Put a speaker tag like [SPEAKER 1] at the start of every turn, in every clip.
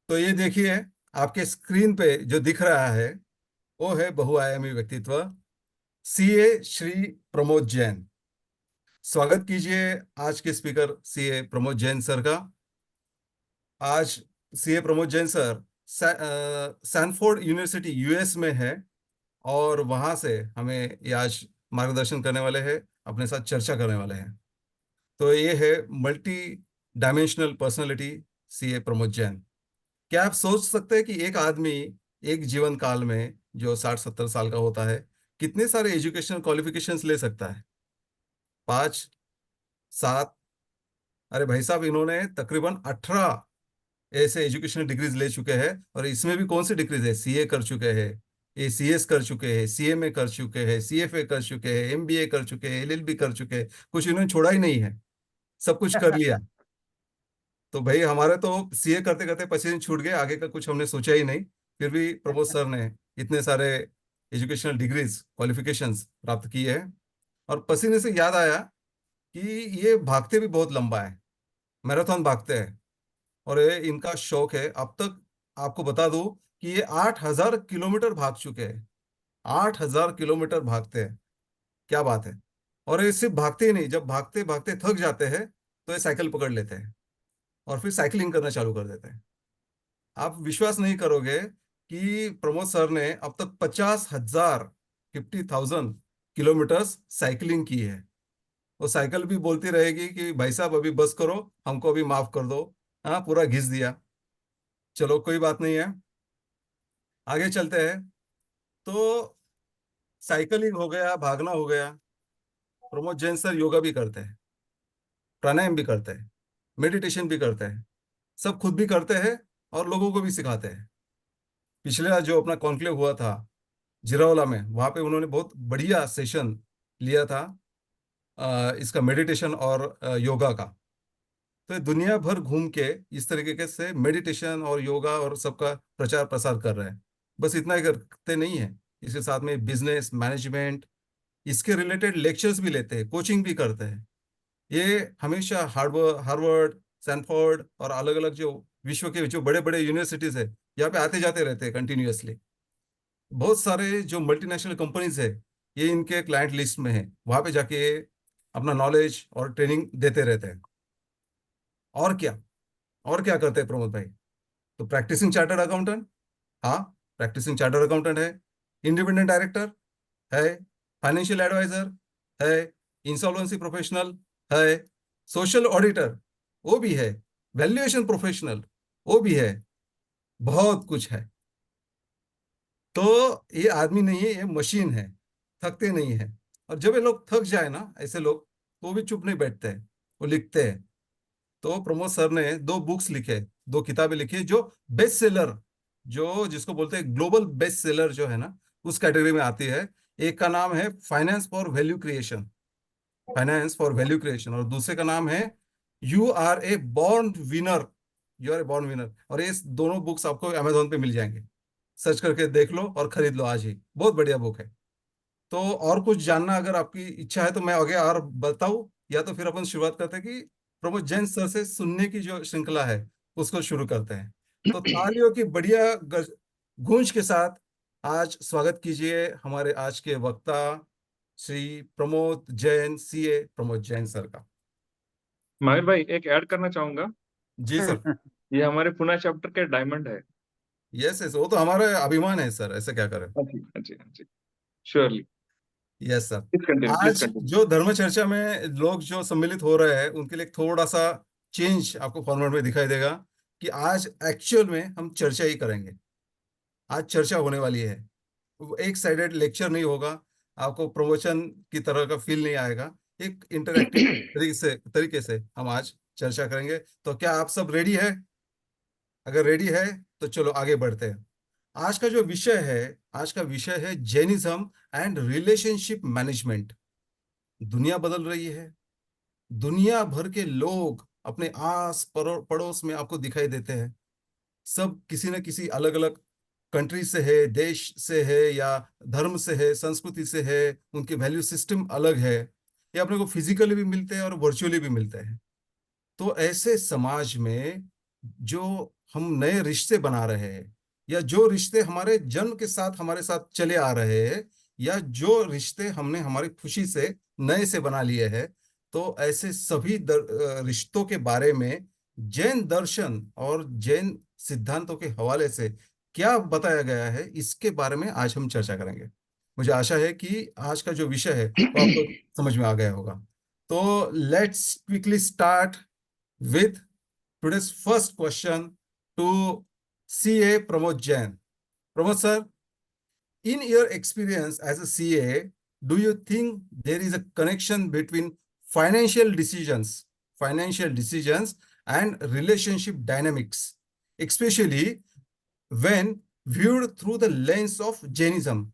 [SPEAKER 1] तो ये देखिए, आपके स्क्रीन पे जो दिख रहा है वो है बहुआयामी व्यक्तित्व, सीए श्री प्रमोद जैन। स्वागत कीजिए आज के speaker CA Pramod Jain sir का। आज CA Pramod Jain sir Sanford university US में है, और वहां से हमें ये आज मार्गदर्शन करने वाले हैं, अपने साथ चर्चा करने वाले हैं। तो ये है multi dimensional personality, CA Pramod Jain. क्या आप सोच सकते हैं कि एक आदमी एक जीवन काल में जो 60-70 साल का होता है, कितने सारे एजुकेशनल क्वालिफिकेशंस ले सकता है? 5, 7? अरे भाई साहब, इन्होंने तकरीबन 18 ऐसे एजुकेशनल डिग्रीज ले चुके हैं। और इसमें भी कौन सी डिग्रीज है? सीए कर चुके हैं, एसीएस कर चुके हैं, सीएमए कर चुके हैं, सीएफए कर चुके हैं, एमबीए कर चुके हैं, एलएलबी कर चुके हैं। कुछ इन्होंने छोड़ा ही नहीं है, सब कुछ कर लिया। तो भाई हमारे तो सीए करते करते पसीने छूट गए, आगे का कुछ हमने सोचा ही नहीं। फिर भी प्रमोद सर ने इतने सारे एजुकेशनल डिग्रीज क्वालिफिकेशंस प्राप्त किए हैं। और पसीने से याद आया कि ये भागते भी बहुत लंबा है, मैराथन भागते हैं। और ये इनका शौक है। अब तक आपको बता दूं कि ये 8,000 किलोमीटर भाग चुके हैं। 8,000 किलोमीटर भागते हैं, क्या बात है। और ये सिर्फ भागते ही नहीं, जब भागते भागते थक जाते हैं तो ये साइकिल पकड़ लेते हैं और फिर साइकिलिंग करना चालू कर देते हैं। आप विश्वास नहीं करोगे कि प्रमोद सर ने अब तक 50,000 साइकिलिंग की है। वो साइकिल भी बोलती रहेगी कि भाई साहब अभी बस करो, हमको अभी माफ कर दो। हाँ, पूरा घिस दिया। चलो कोई बात नहीं है, आगे चलते हैं। तो साइकिलिंग हो गया, भागना हो गया। प्रमोद जैन सर योगा भी करते हैं, प्राणायाम भी करते हैं, मेडिटेशन भी करते हैं, सब खुद भी करते हैं और लोगों को भी सिखाते हैं। पिछले जो अपना कॉन्क्लेव हुआ था जिरावला में, वहां पे उन्होंने बहुत बढ़िया सेशन लिया था, इसका मेडिटेशन और योगा का। तो ये दुनिया भर घूम के इस तरीके से मेडिटेशन और योगा और सबका प्रचार प्रसार कर रहे हैं। बस इतना ही करते नहीं है, इसके साथ में बिजनेस मैनेजमेंट, इसके रिलेटेड लेक्चर्स भी लेते हैं, कोचिंग भी करते हैं। ये हमेशा हार्वर्ड हार्वर्ड सैनफोर्ड और अलग अलग जो विश्व के जो बड़े बड़े यूनिवर्सिटीज है, यहाँ पे आते जाते रहते हैं कंटिन्यूअसली। बहुत सारे जो मल्टीनेशनल कंपनीज है, ये इनके क्लाइंट लिस्ट में है। वहां पे जाके अपना नॉलेज और ट्रेनिंग देते रहते हैं। और क्या, और क्या करते हैं प्रमोद भाई? तो प्रैक्टिसिंग चार्टर्ड अकाउंटेंट, हाँ, प्रैक्टिसिंग चार्टर्ड अकाउंटेंट है, इंडिपेंडेंट डायरेक्टर है, फाइनेंशियल एडवाइजर है, इंसॉल्वेंसी प्रोफेशनल है, सोशल ऑडिटर वो भी है, वैल्यूएशन प्रोफेशनल वो भी है, बहुत कुछ है। तो ये आदमी नहीं है, ये मशीन है, थकते नहीं है। और जब ये लोग थक जाए ना, ऐसे लोग, तो वो भी चुप नहीं बैठते हैं, वो लिखते हैं। तो प्रमोद सर ने 2 बुक्स लिखे, 2 किताबें लिखी जो बेस्ट सेलर, जो जिसको बोलते हैं ग्लोबल बेस्ट सेलर जो है ना, उस कैटेगरी में आती है। एक का नाम है finance for value creation, finance for value creation, और दूसरे का नाम है you are a born winner, you are a born winner. और ये दोनों बुक्स आपको अमेजोन पे मिल जाएंगे, सर्च करके देख लो और खरीद लो आज ही, बहुत बढ़िया बुक है। तो और कुछ जानना अगर आपकी इच्छा है तो मैं आगे और बताऊं, या तो फिर अपन शुरुआत करते हैं कि प्रमोद जैन सर से सुनने की जो श्रृंखला है उसको शुरू करते हैं। तो तालियों की बढ़िया गूंज के साथ आज स्वागत कीजिए हमारे आज के वक्ता, श्री प्रमोद जैन, सीए प्रमोद जैन सर का।
[SPEAKER 2] माहिर भाई, एक ऐड करना चाहूंगा।
[SPEAKER 1] जी सर।
[SPEAKER 2] ये हमारे पुणे चैप्टर के डायमंड है।
[SPEAKER 1] यस यस, वो तो हमारा अभिमान है सर, ऐसे क्या करें।
[SPEAKER 2] हाँ जी, हाँ जी, हाँ जी। Surely.
[SPEAKER 1] Yes sir.
[SPEAKER 2] Please continue, please
[SPEAKER 1] आज
[SPEAKER 2] कंटिन्यू।
[SPEAKER 1] जो धर्म चर्चा में लोग जो सम्मिलित हो रहे हैं उनके लिए एक थोड़ा सा चेंज आपको फॉर्मेट में दिखाई देगा, कि आज एक्चुअल में हम चर्चा ही करेंगे। आज चर्चा होने वाली है, वो एक साइडेड लेक्चर नहीं होगा, आपको प्रवचन की तरह का फील नहीं आएगा। एक इंटरैक्टिव तरीके से हम आज चर्चा करेंगे। तो क्या आप सब रेडी है? अगर रेडी है तो चलो आगे बढ़ते हैं। आज का जो विषय है, आज का विषय है जैनिज्म एंड रिलेशनशिप मैनेजमेंट। दुनिया बदल रही है, दुनिया भर के लोग अपने आस पड़ोस में आपको दिखाई देते हैं। सब किसी न किसी अलग अलग कंट्री से है, देश से है, या धर्म से है, संस्कृति से है, उनके वैल्यू सिस्टम अलग है। ये अपने को फिजिकली भी मिलते हैं और वर्चुअली भी मिलते हैं। तो ऐसे समाज में जो हम नए रिश्ते बना रहे हैं, या जो रिश्ते हमारे जन्म के साथ हमारे साथ चले आ रहे हैं, या जो रिश्ते हमने हमारी खुशी से नए से बना लिए हैं, तो ऐसे सभी रिश्तों के बारे में जैन दर्शन और जैन सिद्धांतों के हवाले से क्या बताया गया है, इसके बारे में आज हम चर्चा करेंगे। मुझे आशा है कि आज का जो विषय है वो आपको समझ में आ गया होगा। तो let's quickly start with today's first question to CA Pramod Jain. Pramod sir, in your experience as a CA, do you think there is a connection between financial decisions and relationship dynamics, especially when viewed through the lens of Jainism?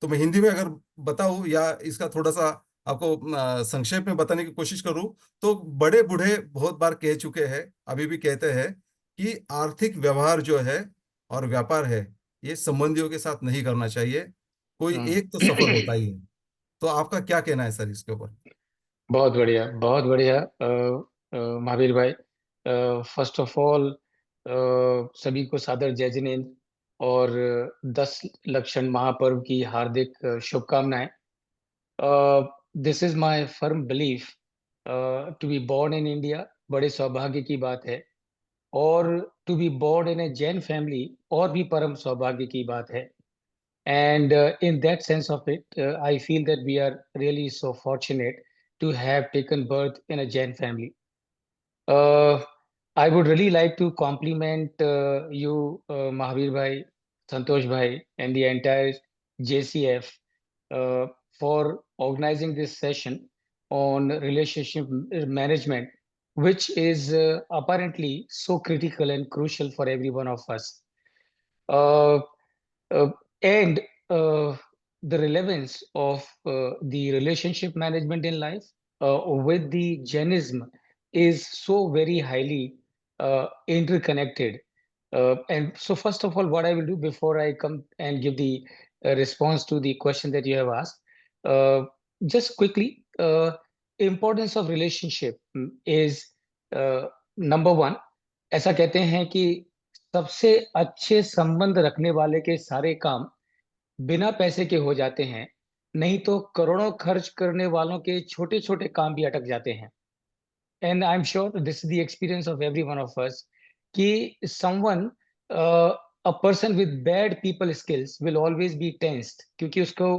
[SPEAKER 1] तो मैं हिंदी में अगर बताऊं या इसका थोड़ा सा आपको संक्षेप में बताने की कोशिश करूं, तो बड़े बूढ़े बहुत बार कह चुके हैं, अभी भी कहते हैं कि आर्थिक व्यवहार जो है और व्यापार है, ये संबंधियों के साथ नहीं करना चाहिए, कोई एक तो सफल
[SPEAKER 3] हम्म।
[SPEAKER 1] होता ही है। तो आपका क्या कहना है सर इसके ऊपर?
[SPEAKER 3] बहुत बढ़िया, बहुत बढ़िया। महावीर भाई, फर्स्ट ऑफ ऑल सभी को सादर जय जिनेंद्र और 10 लक्षण महापर्व की हार्दिक शुभकामनाएं। This is my firm belief, to be born in India बड़े सौभाग्य की बात है, और to be born in a Jain family और भी परम सौभाग्य की बात है। And in that sense of it, I feel that we are really so fortunate to have taken birth in a Jain family. Uh, I would really like to compliment you, Mahavir Bhai, Santosh Bhai, and the entire JCF for organizing this session on relationship management, which is apparently so critical and crucial for every one of us. Uh, uh, and the relevance of the relationship management in life with the Jainism is so very highly interconnected. And so, first of all, what I will do before I come and give the response to the question that you have asked, just quickly, importance of relationship is number one. ऐसा कहते हैं कि सबसे अच्छे संबंध रखने वाले के सारे काम बिना पैसे के हो जाते हैं, नहीं तो करोड़ों खर्च करने वालों के छोटे छोटे काम भी अटक जाते हैं। And I am sure this is the experience of every one of us कि someone, a person with bad people skills will always be tensed, क्योंकि उसको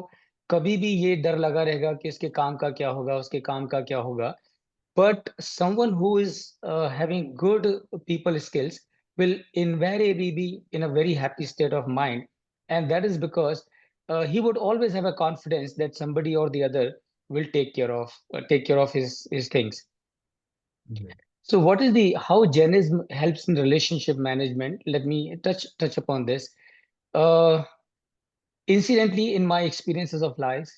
[SPEAKER 3] कभी भी ये डर लगा रहेगा कि उसके काम का क्या होगा, उसके काम का क्या होगा। But someone who is having good people skills will invariably be in a very happy state of mind, and that is because he would always have a confidence that somebody or the other will take care of his things. So what is the how Jainism helps in relationship management? Let me touch upon this. uh, Incidentally, in my experiences of life,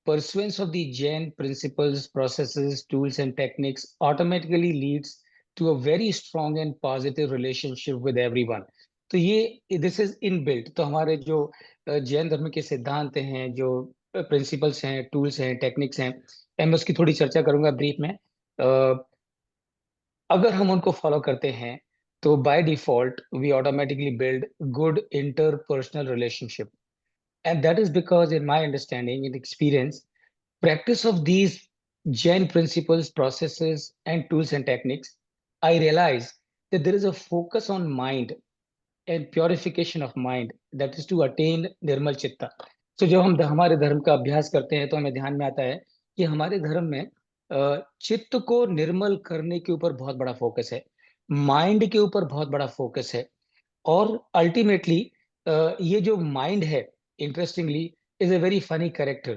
[SPEAKER 3] pursuance of the Jain principles, processes, tools, and techniques automatically leads to a very strong and positive relationship with everyone. तो ये this is inbuilt. तो हमारे जो जैन धर्म के सिद्धांत हैं, जो प्रिंसिपल्स हैं, टूल्स हैं, टेक्निक्स हैं, मैं उसकी थोड़ी चर्चा करूंगा ब्रीफ में। अगर हम उनको फॉलो करते हैं तो by default we automatically build good interpersonal relationship. And that is because, in my understanding and experience, practice of these Jain principles, processes, and tools and techniques, I realize that there is a focus on mind and purification of mind, that is to attain nirmal chitta. So जब हम हमारे धर्म का अभ्यास करते हैं तो हमें ध्यान में आता है कि हमारे धर्म में चित्त को निर्मल करने के ऊपर बहुत बड़ा फोकस है, माइंड के ऊपर बहुत बड़ा फोकस है। और अल्टीमेटली ये जो माइंड है, interestingly, is a very funny character.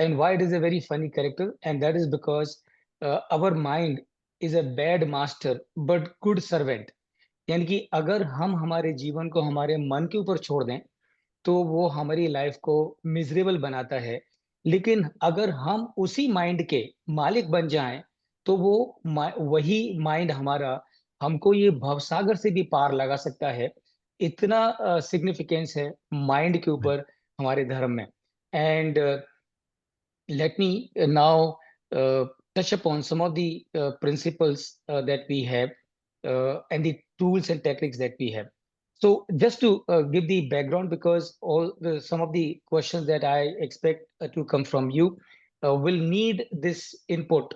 [SPEAKER 3] And why it is a very funny character? And that is because our mind is a bad master but good servant. यानी कि अगर हम हमारे जीवन को हमारे मन के ऊपर छोड़ दें तो वो हमारी लाइफ को मिजरेबल बनाता है, लेकिन अगर हम उसी माइंड के मालिक बन जाएं तो वो वही माइंड हमारा हमको ये भवसागर से भी पार लगा सकता है। इतना सिग्निफिकेंस है माइंड के ऊपर हमारे धर्म में। And let me now touch upon some of the principles that we have and the tools and techniques that we have. So just to give the background, because some of the questions that I expect to come from you will need this input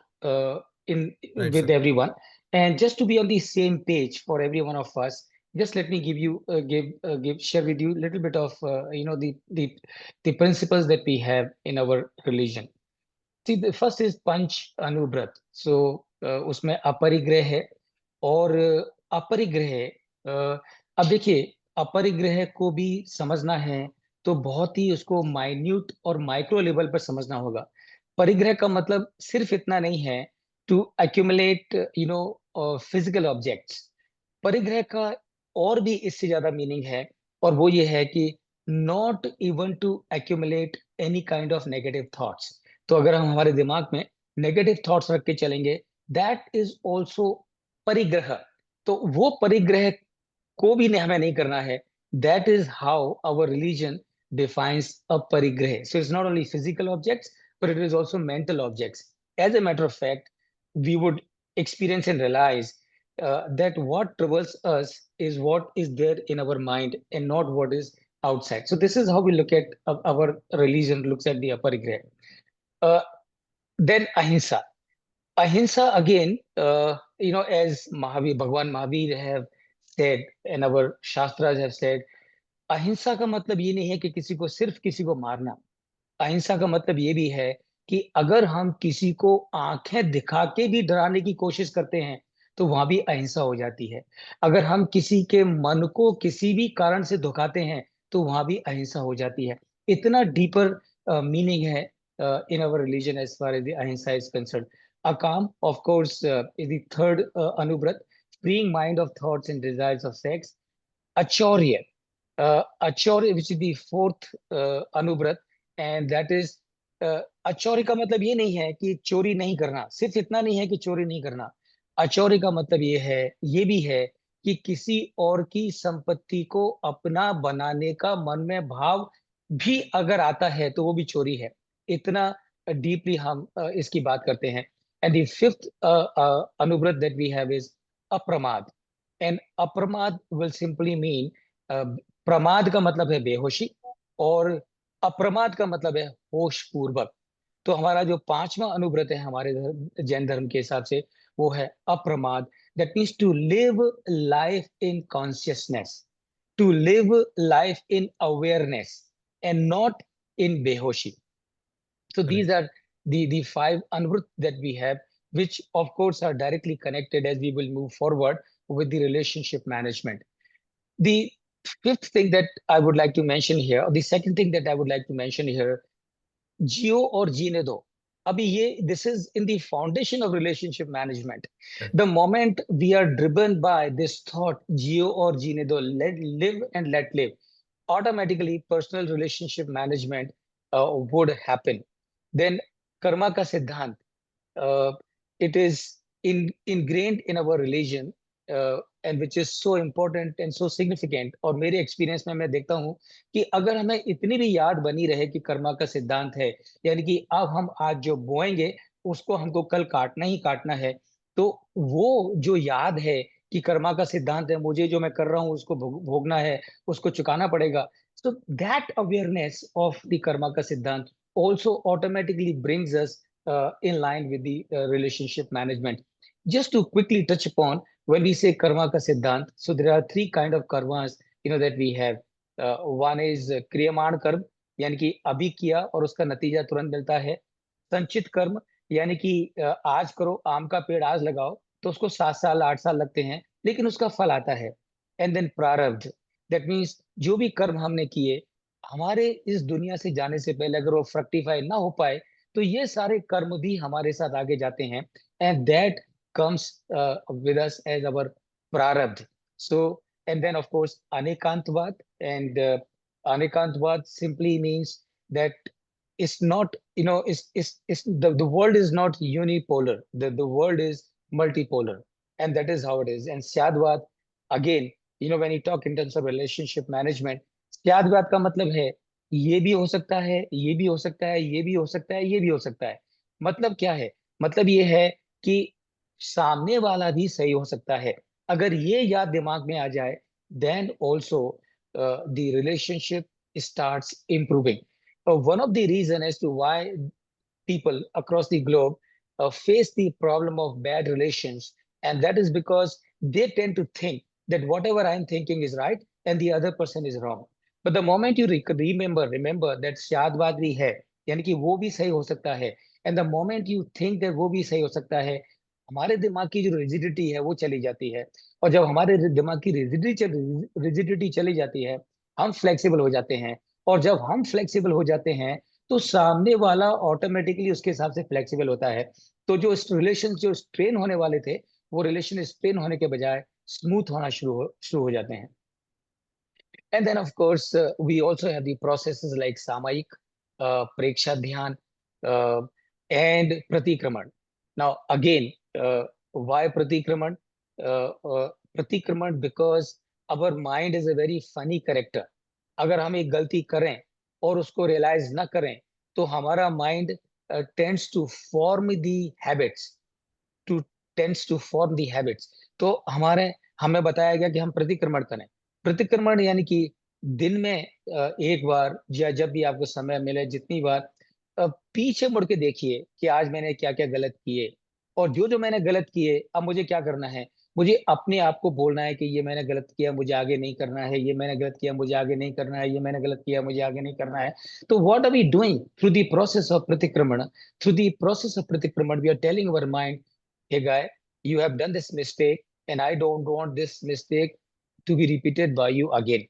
[SPEAKER 3] in
[SPEAKER 1] Right,
[SPEAKER 3] with
[SPEAKER 1] sir.
[SPEAKER 3] everyone, and just to be on the same page for every one of us, just let me give you share with you a little bit of the principles that we have in our religion. See, the first is पंच अनुव्रत. So उसमें अपरिग्रह है और अपरिग्रह अब देखिए, अपरिग्रह को भी समझना है तो बहुत ही उसको माइन्यूट और माइक्रो लेवल पर समझना होगा। परिग्रह का मतलब सिर्फ इतना नहीं है टू एक्यूमुलेट फिजिकल ऑब्जेक्ट्स। परिग्रह का और भी इससे ज्यादा मीनिंग है, और वो ये है कि not even to accumulate any kind of negative thoughts. तो अगर हम हमारे दिमाग में नेगेटिव थॉट्स रख के चलेंगे, दैट इज ऑल्सो परिग्रह। तो वो परिग्रह को भी हमें नहीं करना है। That is how our religion defines a parigrah. So it's not only physical objects, but it is also mental objects. As a matter of fact, we would experience and realize that what troubles us is what is there in our mind and not what is outside. So this is how we look at our religion looks at the aparigrah. Then ahimsa. Ahimsa again, as Bhagwan Mahavir have said and our Shastras have said, अहिंसा का मतलब ये नहीं है कि किसी को सिर्फ किसी को मारना। अहिंसा का मतलब ये भी है कि अगर हम किसी को आंखें दिखा के भी डराने की कोशिश करते हैं तो वहां भी अहिंसा हो जाती है। अगर हम किसी के मन को किसी भी कारण से दुखाते हैं तो वहां भी अहिंसा हो जाती है। इतना डीपर मीनिंग है in our religion as far as the ahimsa is concern. Akam of course is the third anuvrat, freeing mind of thoughts and desires of sex. Achorya, Achorya, which is the fourth Anubrat, and that is achorya का मतलब ये नहीं है कि चोरी नहीं करना, सिर्फ इतना नहीं है कि चोरी नहीं करना। achorya का मतलब ये भी है कि किसी और की संपत्ति को अपना बनाने का मन में भाव भी अगर आता है तो वो भी चोरी है। इतना डीपली हम इसकी बात करते हैं। And the fifth anuvrat that we have is apramad. And apramad will simply mean, प्रमाद का मतलब है बेहोशी और अप्रमाद का मतलब है होश पूर्वक। तो हमारा जो पांचवा अनुव्रत है हमारे जैन धर्म के हिसाब से, वो है अप्रमाद। That means to live life in consciousness, to live life in awareness and not in behoshi. So these
[SPEAKER 1] Correct.
[SPEAKER 3] are the five anvrut that we have, which of course are directly connected as we will move forward with the relationship management. The fifth thing that I would like to mention here, or the second thing that I would like to mention here, जियो और जीने दो। अभी ये this is in the foundation of relationship management.
[SPEAKER 1] Correct.
[SPEAKER 3] The moment we are driven by this thought, जियो और जीने दो, let live and let live, automatically personal relationship management would happen. Then karma का सिद्धांत, it is ingrained in our religion, and which is so important and so significant. और मेरे experience में मैं देखता हूँ कि अगर हमें इतनी भी याद बनी रहे कि कर्मा का सिद्धांत है, यानी कि अब हम आज जो बोएंगे उसको हमको कल काटना ही काटना है, तो वो जो याद है कि कर्मा का सिद्धांत है, मुझे जो मैं कर रहा हूँ उसको भोगना है, उसको चुकाना पड़ेगा, so that awareness of the karma ka siddhant also automatically brings us in line with the relationship management. Just to quickly touch upon, when we say karma ka siddhant, so there are three kind of karmas that we have. One is kriyaman karma, यानी कि अभी किया और उसका नतीजा तुरंत मिलता है। संचित कर्म, यानी कि आज करो, आम का पेड़ आज लगाओ तो उसको 7 साल 8 साल लगते हैं लेकिन उसका फल आता है। एंड देन प्रारब्ध, दैट मीन्स जो भी कर्म हमने किए, हमारे इस दुनिया से जाने से पहले अगर वो फ्रक्टिफाई ना हो पाए तो ये सारे कर्म भी हमारे साथ आगे जाते हैं, and that comes with us as our prarabdh. So and then of course anekantavad, and anekantavad simply means that it's not, it's the world is not unipolar, the world is multipolar, and that is how it is. And syadvad, again, when you talk in terms of relationship management, syadvad का मतलब है ये भी हो सकता है, ये भी हो सकता है, ये भी हो सकता है, ये भी हो सकता है। मतलब क्या है? मतलब ये है कि सामने वाला भी सही हो सकता है, अगर ये याद दिमाग में आ जाए, then also the relationship starts improving. One of the reason as to why people across the globe face the problem of bad relations, and that is because they tend to think that whatever I'm thinking is right and the other person is wrong. But the moment you remember that शायद बात भी है, यानी कि वो भी सही हो सकता है, and the moment you think that वो भी सही हो सकता है, हमारे दिमाग की जो रिजिडिटी है वो चली जाती है। और जब हमारे दिमाग की रिजिडिटी चली जाती है, हम फ्लेक्सिबल हो जाते हैं। और जब हम फ्लेक्सिबल हो जाते हैं, तो सामने वाला ऑटोमेटिकली उसके हिसाब से फ्लेक्सिबल होता है। तो जो रिलेशन जो स्ट्रेन होने वाले थे, वो रिलेशन स्ट्रेन होने के बजाय स्मूथ होना शुरू हो जाते हैं। And then of course we also have the processes like सामयिक, प्रेक्षा ध्यान, एंड प्रतिक्रमण। Now again, why pratikraman? Pratikraman because our mind is a very funny character. अगर हम एक गलती करें और उसको रियलाइज ना करें, तो हमारा mind tends to form the habits, to tends to form the habits. तो हमें बताया गया कि हम प्रतिक्रमण करें। प्रतिक्रमण यानी कि दिन में एक बार, या जब भी आपको समय मिले, जितनी बार पीछे मुड़ के देखिए कि आज मैंने क्या क्या गलत किए, और जो जो मैंने गलत किए अब मुझे क्या करना है। मुझे अपने आप को बोलना है कि ये मैंने गलत किया, मुझे आगे नहीं करना है, ये मैंने गलत किया, मुझे आगे नहीं करना है, ये मैंने गलत किया, मुझे आगे नहीं करना है। तो what are we doing through the process of pratikraman? Through the process of pratikraman we are telling our mind, hey guy, you have done this mistake and I don't want this mistake to be repeated by you again.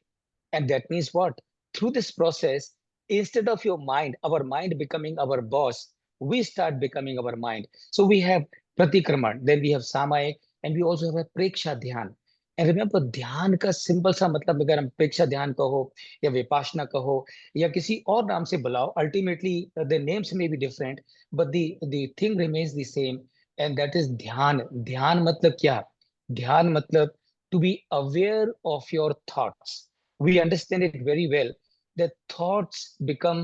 [SPEAKER 3] And that means what? Through this process, instead of our mind becoming our boss, we start becoming our mind. So we have pratikraman, then we have samay, and we also have a preksha dhyan. And remember, ध्यान का simple सा मतलब, अगर हम प्रेक्षा ध्यान कहो या विपासना कहो या किसी और नाम से बुलाओ, ultimately the names may be different, but the thing remains the same, and that is ध्यान। ध्यान मतलब क्या? ध्यान मतलब to be aware of your thoughts. We understand it very well that thoughts become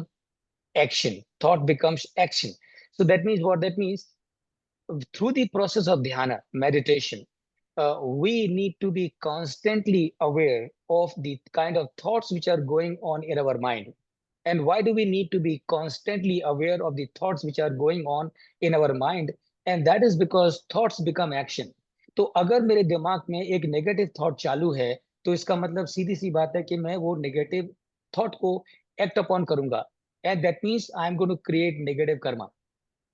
[SPEAKER 3] action, thought becomes action. So that means what? That means through the process of dhyana, meditation, we need to be constantly aware of the kind of thoughts which are going on in our mind. And why do we need to be constantly aware of the thoughts which are going on in our mind? And that is because thoughts become action. तो अगर मेरे दिमाग में एक negative thought चालू है, तो इसका मतलब सीधी सी बात है कि मैं वो नेगेटिव थॉट को एक्ट अपॉन करूंगा, and that means I am going to create negative karma.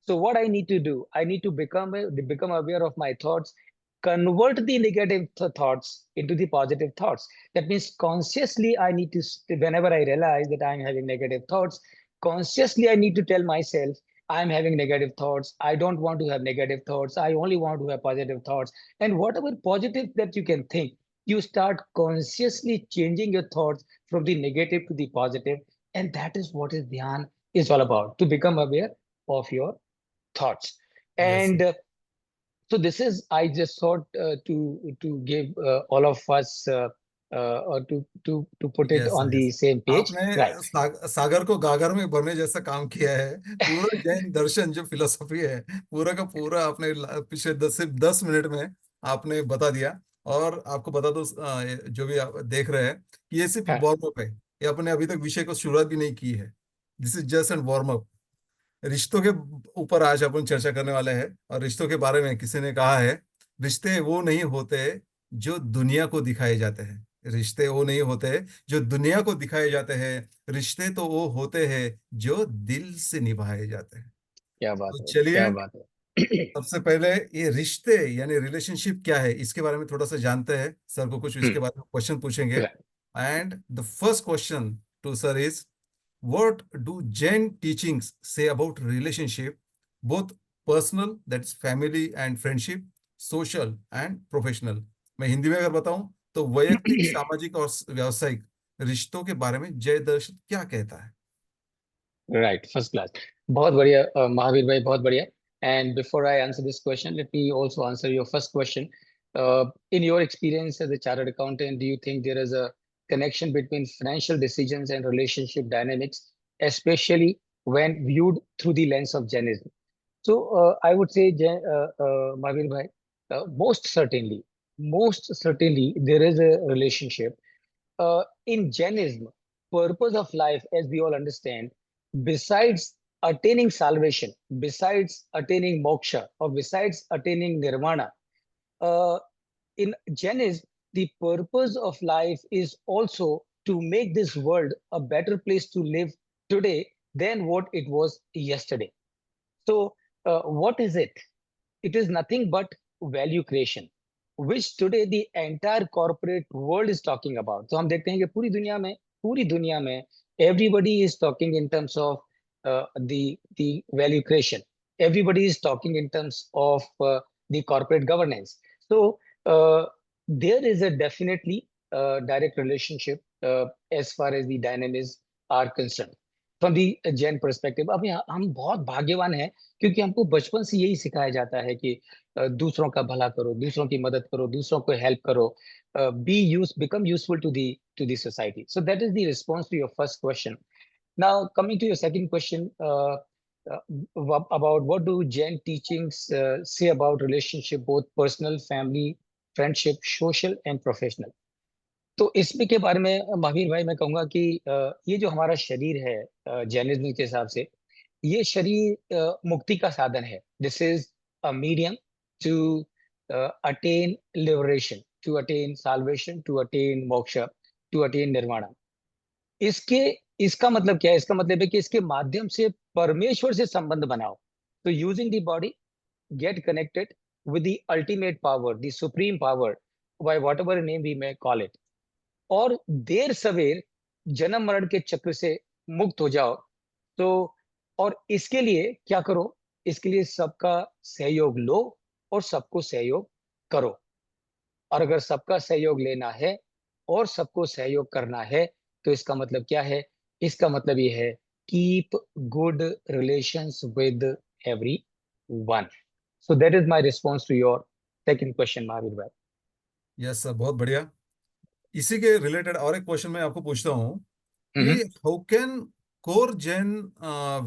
[SPEAKER 3] So what I need to do, I need to become aware of my thoughts, convert the negative thoughts into the positive thoughts. That means consciously I need to, whenever I realize that I'm having negative thoughts, consciously I need to tell myself I'm having negative thoughts. I don't want to have negative thoughts. I only want to have positive thoughts. And whatever positive that you can think, you start consciously changing your thoughts from the negative to the positive. And that is what is Dhyan is all about, to become aware of your thoughts.
[SPEAKER 1] Yes
[SPEAKER 3] And so this is, I just thought to give all of us or to put it
[SPEAKER 1] yes
[SPEAKER 3] on
[SPEAKER 1] yes
[SPEAKER 3] the same page,
[SPEAKER 1] आपने
[SPEAKER 3] right?
[SPEAKER 1] सागर को गागर में भरने जैसा काम किया है। पूरा जैन दर्शन जो फिलोसफी है, पूरा का पूरा आपने पिछले सिर्फ 10 मिनट में आपने बता दिया। और आपको बता दो, जो भी आप देख रहे हैं, कि ये सिर्फ
[SPEAKER 3] हाँ,
[SPEAKER 1] वार्म अप है। ये अपने अभी तक विषय को शुरुआत भी नहीं की है। This is just an warm up. रिश्तों के ऊपर आज अपन चर्चा करने वाले हैं। और रिश्तों के बारे में किसी ने कहा है, रिश्ते वो नहीं होते जो दुनिया को दिखाए जाते हैं। रिश्ते वो नहीं होते जो दुनिया को दिखाए जाते हैं। रिश्ते तो वो होते हैं जो दिल से निभाए जाते हैं।
[SPEAKER 3] क्या बात
[SPEAKER 1] तो
[SPEAKER 3] है,
[SPEAKER 1] चलिए,
[SPEAKER 3] क्या बात है।
[SPEAKER 1] सबसे पहले ये रिश्ते यानी रिलेशनशिप क्या है, इसके बारे में थोड़ा सा जानते हैं। सर को कुछ इसके बारे में क्वेश्चन पूछेंगे।
[SPEAKER 3] right.
[SPEAKER 1] And the first question to sir is, what do Jain teachings say about relationship, both personal, that's family and friendship, social and professional? मैं हिंदी में अगर बताऊं तो वैयक्तिक, सामाजिक और व्यावसायिक रिश्तों के बारे में जय दर्शन क्या कहता है?
[SPEAKER 3] Right, first class. बहुत बढ़िया, महावीर भाई, बहुत बढ़िया. And before I answer this question, let me also answer your first question. In your experience as a chartered accountant, do you think there is a connection between financial decisions and relationship dynamics, especially when viewed through the lens of Jainism? So I would say, Mahavir bhai, most certainly. most certainly there is a relationship. In Jainism, purpose of life, as we all understand, besides attaining salvation, besides attaining moksha, or besides attaining nirvana, uh, in Jainism, the purpose of life is also to make this world a better place to live today than what it was yesterday. So, what is it? It is nothing but value creation, which today the entire corporate world is talking about. So हम देखते हैं कि पूरी दुनिया में everybody is talking in terms of the value creation. Everybody is talking in terms of the corporate governance. So there is a definitely direct relationship as far as the dynamics are concerned. From the Jain perspective, अब हम बहुत भाग्यवान हैं क्योंकि हमको बचपन से यही सिखाया जाता है कि दूसरों का भला करो, दूसरों की मदद करो, दूसरों को हेल्प करो, become useful to the society. So that is the response to your first question. Now coming to your second question, about what do Jain teachings say about relationship, both personal, family, friendship, social and professional. तो इसमें के बारे में महावीर भाई मैं कहूंगा कि ये जो हमारा शरीर है जैनिज्म के हिसाब से, ये शरीर मुक्ति का साधन है. This is a medium to attain liberation, to attain salvation, to attain moksha, to attain nirvana. इसके इसका मतलब क्या है? इसका मतलब है कि इसके माध्यम से परमेश्वर से संबंध बनाओ. तो using the body, get connected with the ultimate power, the supreme power, by whatever name we may call it, और देर सवेर जन्म मरण के चक्र से मुक्त हो जाओ. तो और इसके लिए क्या करो? इसके लिए सबका सहयोग लो और सबको सहयोग करो. और अगर सबका सहयोग लेना है और सबको सहयोग करना है तो इसका मतलब क्या है? इसका मतलब ये है, keep good relations with every one. So that is my response to your second question, Mahavir bhai.
[SPEAKER 1] Yes sir, बहुत बढ़िया. इसी के रिलेटेड और एक क्वेश्चन मैं आपको पूछता हूँ कि
[SPEAKER 3] hmm.
[SPEAKER 1] How can core Jain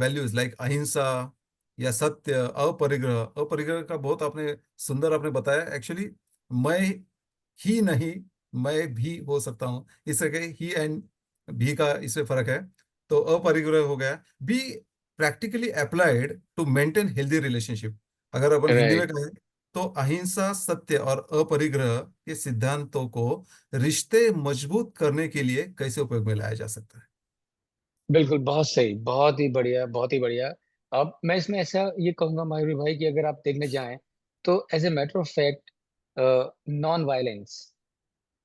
[SPEAKER 1] values like ahimsa या सत्य, अपरिग्रह, अपरिग्रह का बहुत आपने सुंदर आपने बताया. एक्चुअली मैं ही नहीं, मैं भी हो सकता हूँ, इससे कि ही एंड भी का इसमें फर्क है. तो अपरिग्रह हो गया, be practically applied to maintain healthy relationship. अगर अपन हिंदी में
[SPEAKER 3] राइट.
[SPEAKER 1] कहें तो अहिंसा, सत्य और अपरिग्रह के सिद्धांतों को रिश्ते मजबूत करने के लिए कैसे उपयोग में लाया जा सकता है?
[SPEAKER 3] बिल्कुल, बहुत सही, बहुत ही बढ़िया, बहुत ही बढ़िया. अब मैं इसमें ऐसा ये कहूंगा मयूरी भाई कि अगर आप देखने जाएं तो as a matter of fact, non violence,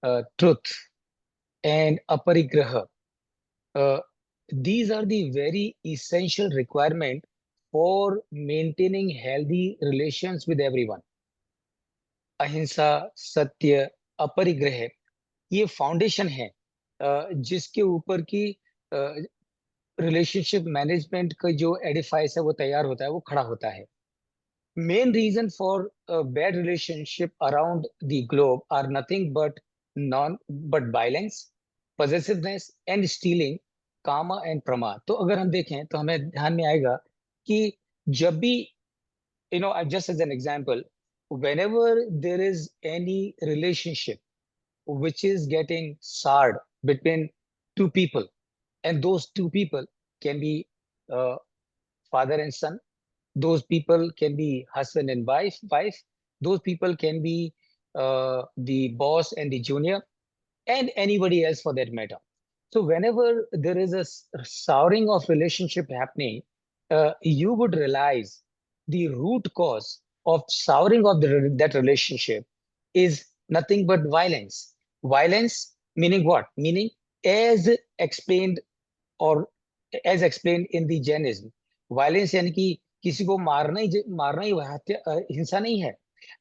[SPEAKER 3] truth and aparigraha, these are the very essential requirement for maintaining healthy relations with everyone. अहिंसा, सत्य, अपरिग्रह, ये फाउंडेशन है जिसके ऊपर की रिलेशनशिप मैनेजमेंट का जो एडिफाइस है वो तैयार होता है, वो खड़ा होता है. Main reason for a bad relationship around the globe are nothing but violence, possessiveness and stealing, कामा एंड प्रमाद. तो अगर हम देखें तो हमें ध्यान में आएगा कि जब भी, just as an example, whenever there is any relationship which is getting soured between two people, and those two people can be uh, father and son, those people can be husband and wife, those people can be the boss and the junior, and anybody else for that matter. So whenever there is a souring of relationship happening, you would realize the root cause of souring of that relationship is nothing but violence. Violence meaning what? Meaning, as explained, और as explain in the Jainism, violence यानी कि किसी को मारना ही हिंसा नहीं है.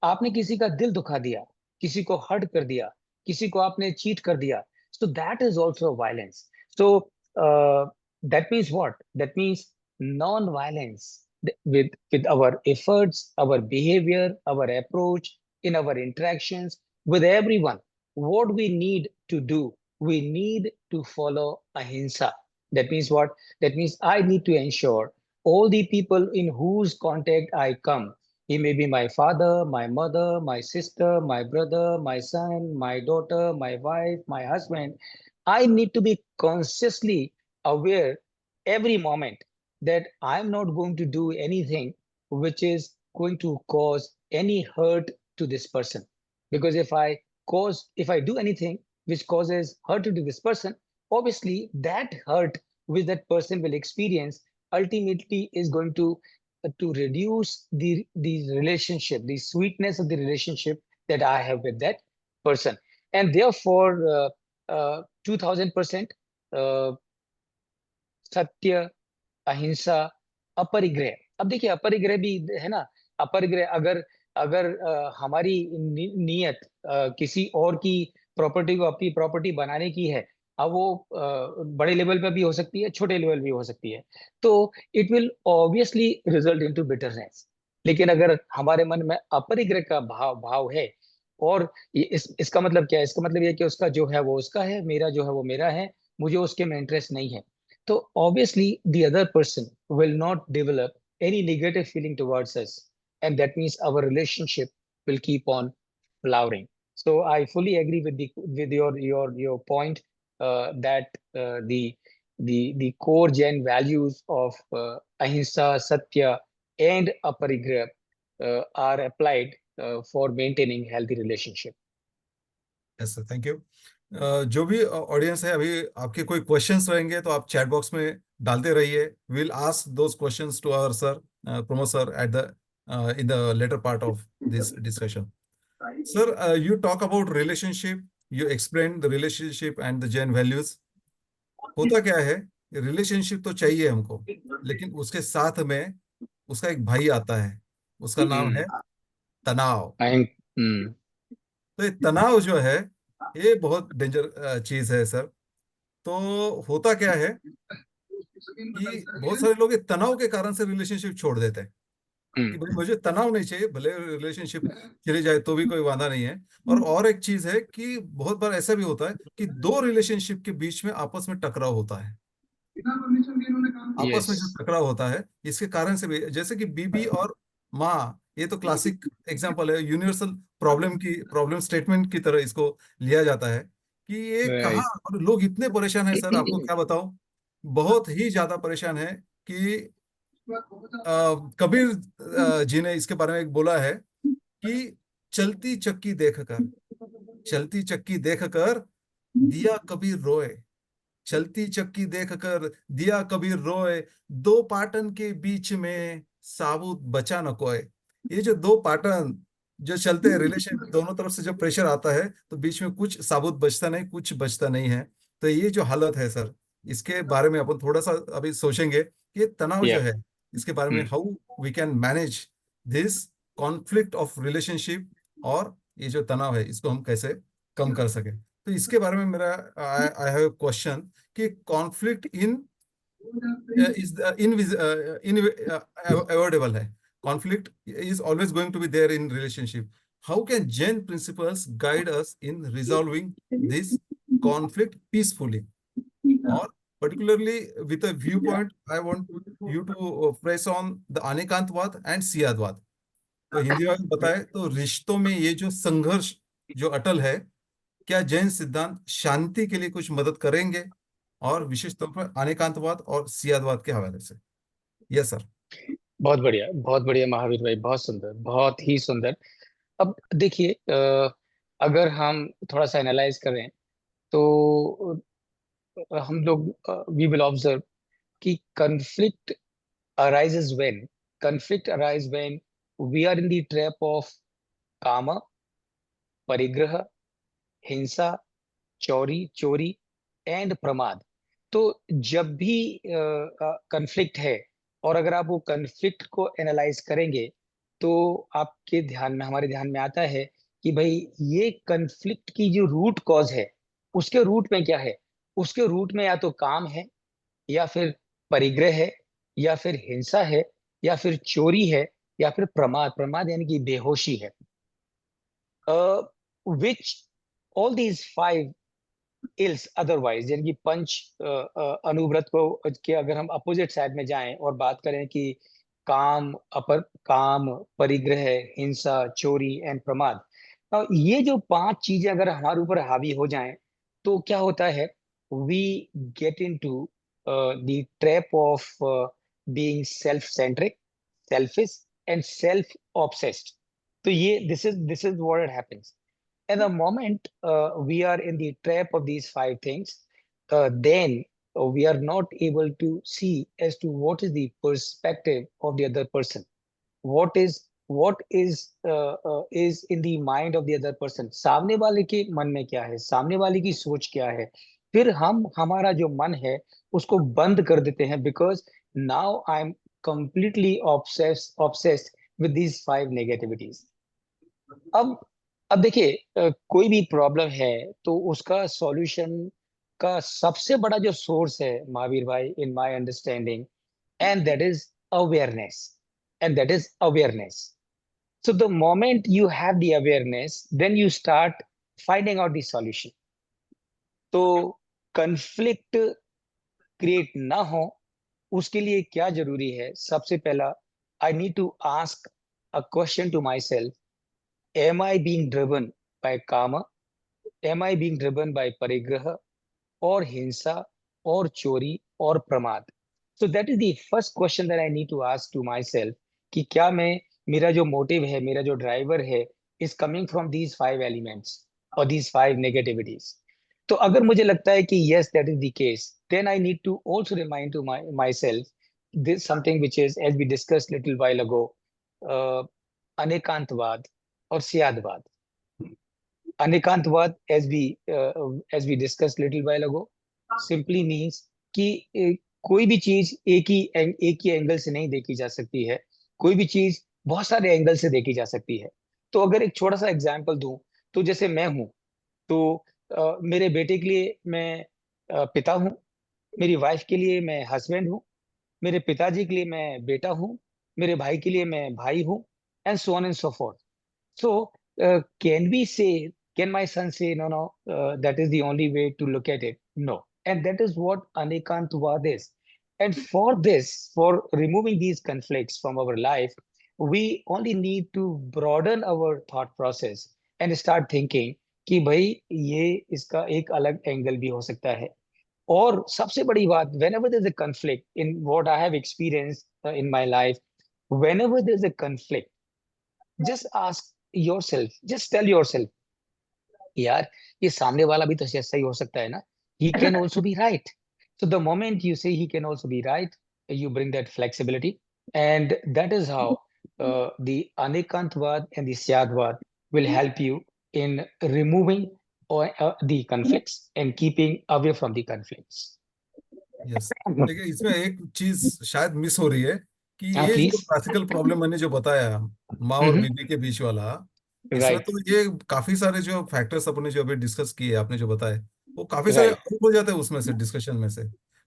[SPEAKER 3] आपने किसी का दिल दुखा दिया, किसी को हर्ट कर दिया, किसी को आपने चीट कर दिया, so that is also violence. So that means what? That means non-violence with our efforts, our behavior, our approach, in our interactions with everyone. What we need to do, we need to follow ahimsa. That means what? That means I need to ensure all the people in whose contact I come, He may be my father, my mother, my sister, my brother, my son, my daughter, my wife, my husband. I need to be consciously aware every moment that I'm not going to do anything which is going to cause any hurt to this person. Because if I do anything which causes hurt to this person, obviously that hurt which that person will experience ultimately is going to reduce the relationship, the sweetness of the relationship that I have with that person. And therefore, 2000% सत्य, अहिंसा, अपरिग्रह. अब देखिए अपरिग्रह भी है ना. अपरिग्रह अगर अगर हमारी नीयत किसी और की प्रॉपर्टी को अपनी प्रॉपर्टी बनाने की है, अब वो बड़े लेवल पे भी हो सकती है, छोटे लेवल भी हो सकती है, तो it will obviously result into bitterness. लेकिन अगर हमारे मन में अपरिग्रह का भाव भाव है, और इसका मतलब क्या है? इसका मतलब ये कि उसका जो है वो उसका है, मेरा जो है वो मेरा है, मुझे उसके में इंटरेस्ट नहीं है, so obviously the other person will not develop any negative feeling towards us, and that means our relationship will keep on flowering. So I fully agree with your point, that the core Jain values of ahimsa, satya, and aparigrah are applied for maintaining healthy relationship.
[SPEAKER 1] Yes sir, thank you. जो भी audience है, अभी आपके कोई questions रहेंगे तो आप chat box में डालते रहिए। Will ask those questions to our sir, Pramod sir, at the in the latter part of this discussion. Sir, you talk about relationship, you explain the relationship and the Jain values। होता क्या है, relationship तो चाहिए हमको, लेकिन उसके साथ में उसका एक भाई आता है, उसका नाम है तनाव।
[SPEAKER 3] I, mm,
[SPEAKER 1] तो ये तनाव जो है, ये बहुत डेंजर चीज है सर। तो होता क्या है कि बहुत सारे लोग ये तनाव के कारण से रिलेशनशिप छोड़ देते हैं कि भाई मुझे तनाव नहीं चाहिए, भले रिलेशनशिप चली जाए तो भी कोई वादा नहीं है। और एक चीज है कि बहुत बार ऐसा भी होता है कि दो रिलेशनशिप के बीच में आपस में टकराव होता है। आपस में जो
[SPEAKER 3] yes,
[SPEAKER 1] टकराव होता है, इसके कारण से भी, जैसे कि बीबी और माँ, ये तो क्लासिक एग्जांपल है, यूनिवर्सल प्रॉब्लम स्टेटमेंट की तरह इसको लिया जाता है कि ये कहाँ।
[SPEAKER 3] right.
[SPEAKER 1] और लोग इतने परेशान हैं सर, आपको क्या बताऊं, बहुत ही ज्यादा परेशान है कि कबीर जी ने इसके बारे में एक बोला है कि चलती चक्की देखकर, चलती चक्की देखकर दिया कबीर रोए, चलती चक्की देखकर दिया कबीर रोए, दो पाटन के बीच में साबुत बचा न कोय। ये जो दो पाटन जो चलते हैं, रिलेशन दोनों तरफ से जब प्रेशर आता है तो बीच में कुछ साबुत बचता नहीं, कुछ बचता नहीं है। तो ये जो हालत है सर, इसके बारे में अपन थोड़ा सा अभी सोचेंगे कि ये तनाव जो
[SPEAKER 3] Yeah.
[SPEAKER 1] है, इसके बारे में
[SPEAKER 3] Mm.
[SPEAKER 1] How we can manage this conflict of relationship, और ये जो तनाव है इसको हम कैसे कम कर सके। तो इसके बारे में मेरा आई हैव क्वेश्चन कि कॉन्फ्लिक्ट इज अवॉइडेबल है, conflict is always going to be there in relationship. How can Jain principles guide us in resolving this conflict peacefully, और particularly with a viewpoint I want you to press on the anekantavad and syadvad. तो हिंदी में बताए तो रिश्तों में ये जो संघर्ष जो अटल है, क्या जैन सिद्धांत शांति के लिए कुछ मदद करेंगे, और विशेष तौर पर अनेकांतवाद और सियादवाद के हवाले से। Yes sir.
[SPEAKER 3] बहुत बढ़िया महावीर भाई, बहुत सुंदर, बहुत ही सुंदर। अब देखिए, अगर हम थोड़ा सा एनालाइज करें तो हम लोग वी विल ऑब्जर्व कि arises when conflict arise when we are in the trap of kama, परिग्रह, हिंसा, चोरी एंड प्रमाद। तो जब भी कन्फ्लिक्ट है, और अगर आप वो कन्फ्लिक्ट को एनालाइज करेंगे, तो आपके ध्यान में, हमारे ध्यान में आता है कि भाई ये कन्फ्लिक्ट की जो रूट कॉज है, उसके रूट में क्या है? उसके रूट में या तो काम है, या फिर परिग्रह है, या फिर हिंसा है, या फिर चोरी है, या फिर प्रमाद। प्रमाद यानी कि बेहोशी है। Which all these five ills otherwise, यानी कि पंच अनुव्रत को के अगर हम अपोजिट साइड में जाएं और बात करें कि काम, परिग्रह, हिंसा, चोरी एंड प्रमाद। ये जो 5 चीजें अगर हमारे ऊपर हावी हो जाएं तो क्या होता है, we get into the trap of being self centric, selfish and self obsessed. तो ये this is what happens at the moment we are in the trap of these 5 things. Then we are not able to see as to what is the perspective of the other person, what is in the mind of the other person, सामने वाले के मन में क्या है, सामने वाले की सोच क्या है। फिर हम हमारा जो मन है उसको बंद कर देते हैं, because now I am completely obsessed with these 5 negativities. अब अब देखिए, कोई भी प्रॉब्लम है तो उसका सॉल्यूशन का सबसे बड़ा जो सोर्स है महावीर भाई, in my understanding, and that is awareness, and that is awareness. So the moment you have the awareness, then you start finding out the solution. तो कंफ्लिक्ट क्रिएट ना हो उसके लिए क्या जरूरी है, सबसे पहला, I need to ask a question to my self, am I being driven by kama, am I being driven by parigraha or hinsa or chori or pramad? So that is the first question that I need to ask to myself, कि क्या मैं, मेरा जो motive है, मेरा जो driver है, is coming from these 5 elements or these 5 negativities. तो अगर मुझे लगता है कि yes that is the case, then I need to also remind to myself this something which is, as we discussed little while ago, uh, अनेकांतवाद और सियादवाद। अनेकांतवाद, as we discussed little while ago, simply means कि कोई भी चीज एक ही angle से नहीं देखी जा सकती है, कोई भी चीज बहुत सारे एंगल से देखी जा सकती है। तो अगर एक छोटा सा एग्जांपल दूं, तो जैसे मैं हूं, तो मेरे बेटे के लिए मैं पिता हूं, मेरी वाइफ के लिए मैं हस्बैंड हूं, मेरे पिताजी के लिए मैं बेटा हूं, मेरे भाई के लिए मैं भाई हूं, and so on and so fourth. So, can we say, can my son say, no, no, that is the only way to look at it? No. And that is what Anekantvad is. And for this, for removing these conflicts from our life, we only need to broaden our thought process and start thinking कि भाई ये इसका एक अलग angle भी हो सकता है। और सबसे बड़ी बात, whenever there's a conflict, in what I have experienced in my life, whenever there's a conflict, just ask yourself, just tell yourself, यार ये सामने वाला भी तो ऐसा ही हो सकता है ना, he can also be right. So the moment you say he can also be right, you bring that flexibility, and that is how the Anekantvad and the Syadvad will help you in removing the conflicts and keeping away from the conflicts.
[SPEAKER 1] Yes. देखिए इसमें एक चीज शायद miss हो रही है कि
[SPEAKER 3] हाँ
[SPEAKER 1] ये जो
[SPEAKER 3] प्लीज।
[SPEAKER 1] क्लासिकल प्रॉब्लम मैंने जो बताया, माँ और बीवी के बीच वाला, इसमें
[SPEAKER 3] राइट,
[SPEAKER 1] तो ये काफी सारे जो फैक्टर्स अपने जो अभी डिस्कस किए, आपने जो बताए, वो काफी सारे
[SPEAKER 3] राइट।
[SPEAKER 1] out हो जाते हैं उसमें से, डिस्कशन में से।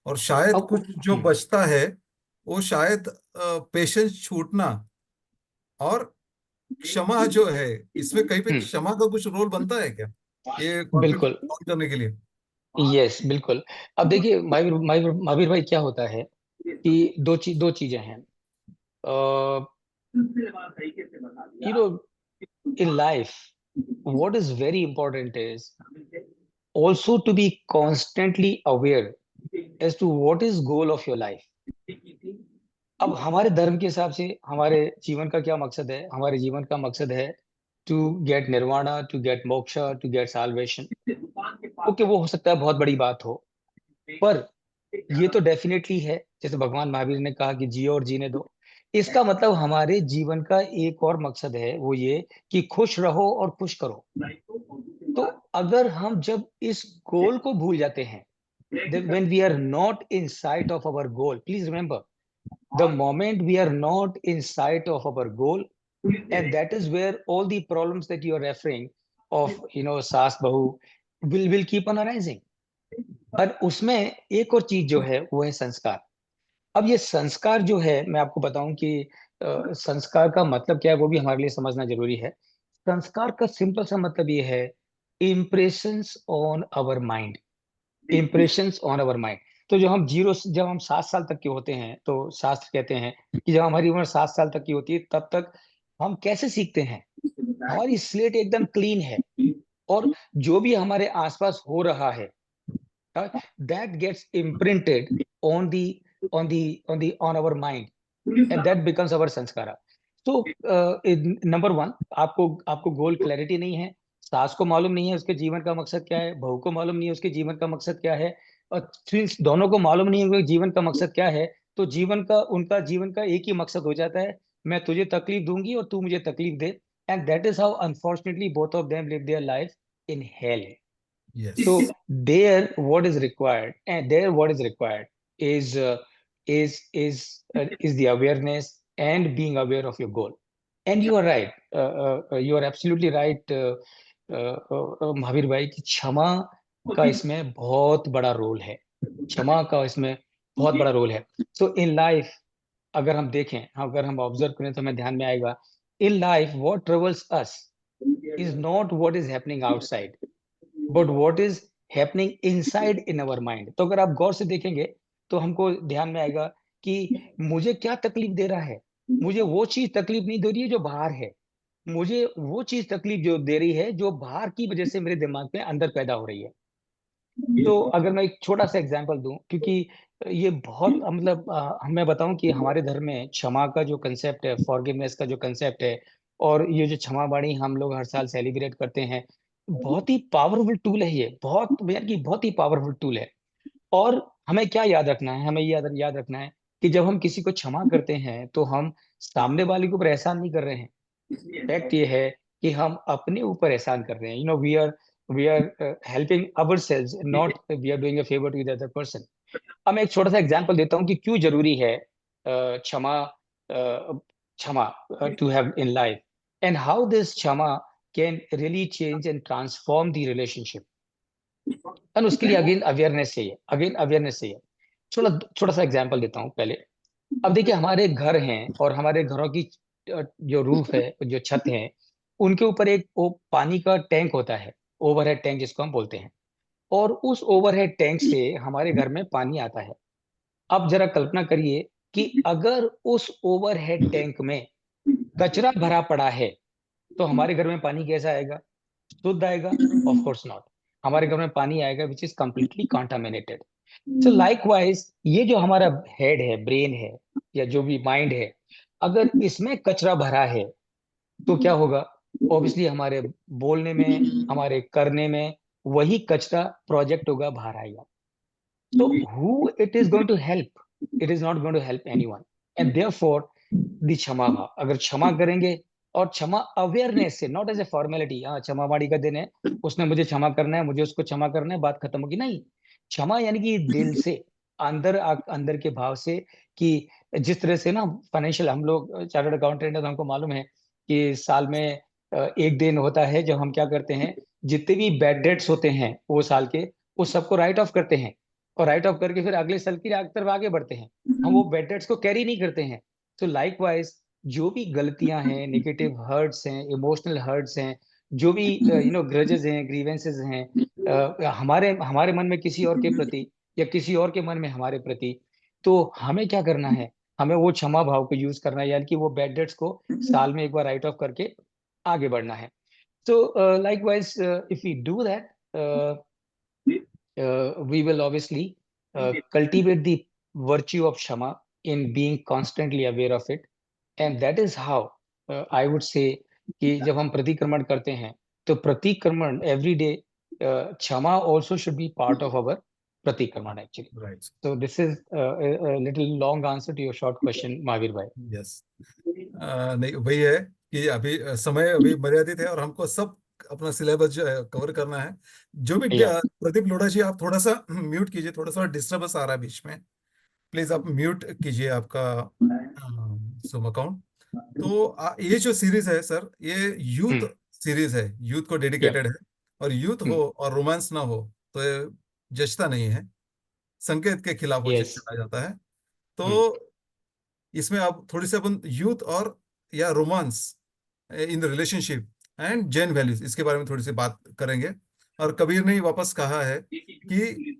[SPEAKER 1] और शायद
[SPEAKER 3] अब
[SPEAKER 1] कुछ जो बचता है वो शायद पेशेंस छूटना और क्षमा जो है, इसमें कहीं पे
[SPEAKER 3] हम्म,
[SPEAKER 1] क्षमा का कुछ रोल बनता है क्या ये कॉन्फ्लिक्ट
[SPEAKER 3] बिल्कुल,
[SPEAKER 1] सॉल्व करने के लिए?
[SPEAKER 3] यस बिल्कुल। अब देखिए महावीर भाई, क्या होता है कि दो चीजें हैं। You know, in life what is very important is also to be constantly aware as to what is goal of your life. अब हमारे धर्म के हिसाब से हमारे जीवन का क्या मकसद है, हमारे जीवन का मकसद है to get nirvana, to get moksha, to get salvation. Okay, वो हो सकता है बहुत बड़ी बात हो, पर ये तो डेफिनेटली है, जैसे भगवान महावीर ने कहा कि जियो और जीने दो। इसका मतलब हमारे जीवन का एक और मकसद है, वो ये कि खुश रहो और खुश करो। तो अगर हम जब इस गोल को भूल जाते हैं, when we are not in sight of our goal, please remember, the moment we are not in sight of our goal, and that is where all the problems that you are referring of, सास बहू will keep on arising. और उसमें एक और चीज जो है वो है संस्कार। अब ये संस्कार जो है, मैं आपको बताऊं कि संस्कार का मतलब क्या है, वो भी हमारे लिए समझना जरूरी है। संस्कार का सिंपल सा मतलब ये है, impressions on our mind, impressions on our mind. तो जब हम 7 साल तक के होते हैं, तो शास्त्र कहते हैं कि जब हमारी उम्र 7 साल तक की होती है, तब तक हम कैसे सीखते हैं? हमारी स्लेट एकदम क्लीन है, और जो भी हमारे आसपास हो रहा है, that gets imprinted on the on our mind, and that becomes our sanskara. So number one, आपको गोल क्लैरिटी नहीं है, सास को मालूम नहीं है उसके जीवन का मकसद क्या है, बहू को मालूम नहीं है उसके जीवन का मकसद क्या है, और सिंस दोनों को मालूम नहीं है उनके जीवन का मकसद क्या है, तो उनका जीवन का एक ही मकसद हो जाता है, मैं तुझे तकलीफ दूंगी और तू मुझे तकलीफ दे, and that is how unfortunately both of them live their life in hell.
[SPEAKER 1] Yes.
[SPEAKER 3] So there what is required is the awareness and being aware of your goal. And you are right. You are absolutely right, Mahavir भाई, कि क्षमा का इसमें बहुत बड़ा role है. क्षमा का इसमें बहुत बड़ा रोल है. So in life, अगर हम देखें, अगर हम ऑब्जर्व करें, तो हमें ध्यान में आएगा, in life what troubles us is not what is happening outside, but what is happening inside in our mind. तो अगर आप गौर से देखेंगे, तो हमको ध्यान में आएगा कि मुझे क्या तकलीफ दे रहा है. मुझे वो चीज तकलीफ नहीं दे रही है जो बाहर है, मुझे वो चीज तकलीफ जो दे रही है जो बाहर की वजह से मेरे दिमाग में अंदर पैदा हो रही है. तो अगर मैं एक छोटा सा एग्जांपल दूं, क्योंकि ये बहुत मतलब मैं बताऊं कि हमारे धर्म में क्षमा का जो कंसेप्ट है, फॉरगिवनेस का जो कंसेप्ट है, और ये जो क्षमा बाणी हम लोग हर साल सेलिब्रेट करते हैं, बहुत ही पावरफुल टूल है ये, यानी कि बहुत ही पावरफुल टूल है. और हमें क्या याद रखना है? हमें याद रखना है कि जब हम किसी को क्षमा करते हैं, तो हम सामने वाले के ऊपर एहसान नहीं कर रहे हैं. फैक्ट ये है कि हम अपने ऊपर एहसान कर रहे हैं. We are helping ourselves, not we are doing a favour to the other person. अब मैं एक छोटा सा एग्जांपल देता हूँ कि क्यों जरूरी है क्षमा, kshama to have in life, and how this kshama can really change and transform the relationship. एंड उसके लिए अगेन अवेयरनेस चाहिए. छोटा छोटा सा एग्जांपल देता हूँ पहले. अब देखिए, हमारे घर हैं, और हमारे घरों की जो रूफ है, जो छत है, उनके ऊपर एक वो पानी का टैंक होता है, ओवरहेड टैंक जिसको हम बोलते हैं. और उस ओवरहेड टैंक से हमारे घर में पानी आता है. अब जरा कल्पना करिए कि अगर उस ओवरहेड टैंक में कचरा भरा पड़ा है, तो हमारे घर में पानी कैसा आएगा? शुद्ध आएगा? Of course not. हमारे घर में पानी आएगा which is completely contaminated. So likewise, ये जो हमारा हेड है, ब्रेन है, या जो भी माइंड है, अगर इसमें कचरा भरा है, तो क्या होगा? ऑब्वियसली हमारे बोलने में, हमारे करने में वही कचरा प्रोजेक्ट होगा, बाहर आएगा. तो who it is going to help? It is not going to help anyone. And therefore, the क्षमा भाव, अगर क्षमा करेंगे, और क्षमा अवेयरनेस से, नॉट एज ए फॉर्मेलिटी, हाँ क्षमा बाड़ी का दिन है, उसने मुझे क्षमा करना है, मुझे उसको क्षमा करना है, बात खत्म होगी, नहीं. क्षमा यानी कि दिल से, अंदर के भाव से, कि जिस तरह से ना, फाइनेंशियल, हम लोग चार्टर्ड अकाउंटेंट है, तो हमको मालूम है कि साल में एक दिन होता है जब हम क्या करते हैं, जितने भी बैड डेट्स होते हैं वो साल के, उस सबको राइट ऑफ करते हैं, और राइट ऑफ करके फिर अगले साल की तरफ आगे बढ़ते हैं. हम वो बैड डेट्स को कैरी नहीं करते हैं. तो लाइकवाइज, जो भी गलतियां हैं, नेगेटिव हर्ट्स हैं, इमोशनल हर्ट्स हैं, जो भी ग्रजेस हैं, ग्रीवेंसेस हैं, हमारे हमारे मन में किसी और के प्रति, या किसी और के मन में हमारे प्रति, तो हमें क्या करना है? हमें वो क्षमा भाव को यूज करना है, यानी कि वो बैड डेट्स को साल में एक बार राइट ऑफ करके आगे बढ़ना है. So likewise, if we do that, we will obviously cultivate the virtue of Shama in being constantly aware of it. And that is how I would say कि जब हम प्रतिक्रमण करते हैं, तो प्रतिक्रमण every day, Shama also should be part of our प्रतिक्रमण actually.
[SPEAKER 1] Right.
[SPEAKER 3] So this is a little long answer to your short question, Mahavir bhai.
[SPEAKER 1] Yes. नहीं, वही है कि अभी समय अभी मर्यादित है, और हमको सब अपना सिलेबस जो है कवर करना है. जो भी
[SPEAKER 3] Yeah.
[SPEAKER 1] प्रदीप लोढ़ा जी, आप थोड़ा सा म्यूट कीजिए, थोड़ा सा डिस्टर्बेंस आ रहा है बीच में. प्लीज आप म्यूट कीजिए आपका Zoom अकाउंट. तो ये जो सीरीज है सर, ये यूथ सीरीज है, यूथ को
[SPEAKER 3] Yeah.
[SPEAKER 1] डेडिकेटेड है. और यूथ हो और रोमांस ना हो तो ये जचता नहीं है, संकेत के खिलाफ वो चीज
[SPEAKER 3] Yes.
[SPEAKER 1] चला जाता है. तो इसमें आप थोड़ी सी अपन यूथ और या romance in the relationship and Jain values, इसके बारे में थोड़ी सी बात करेंगे. और कबीर ने वापस कहा है कि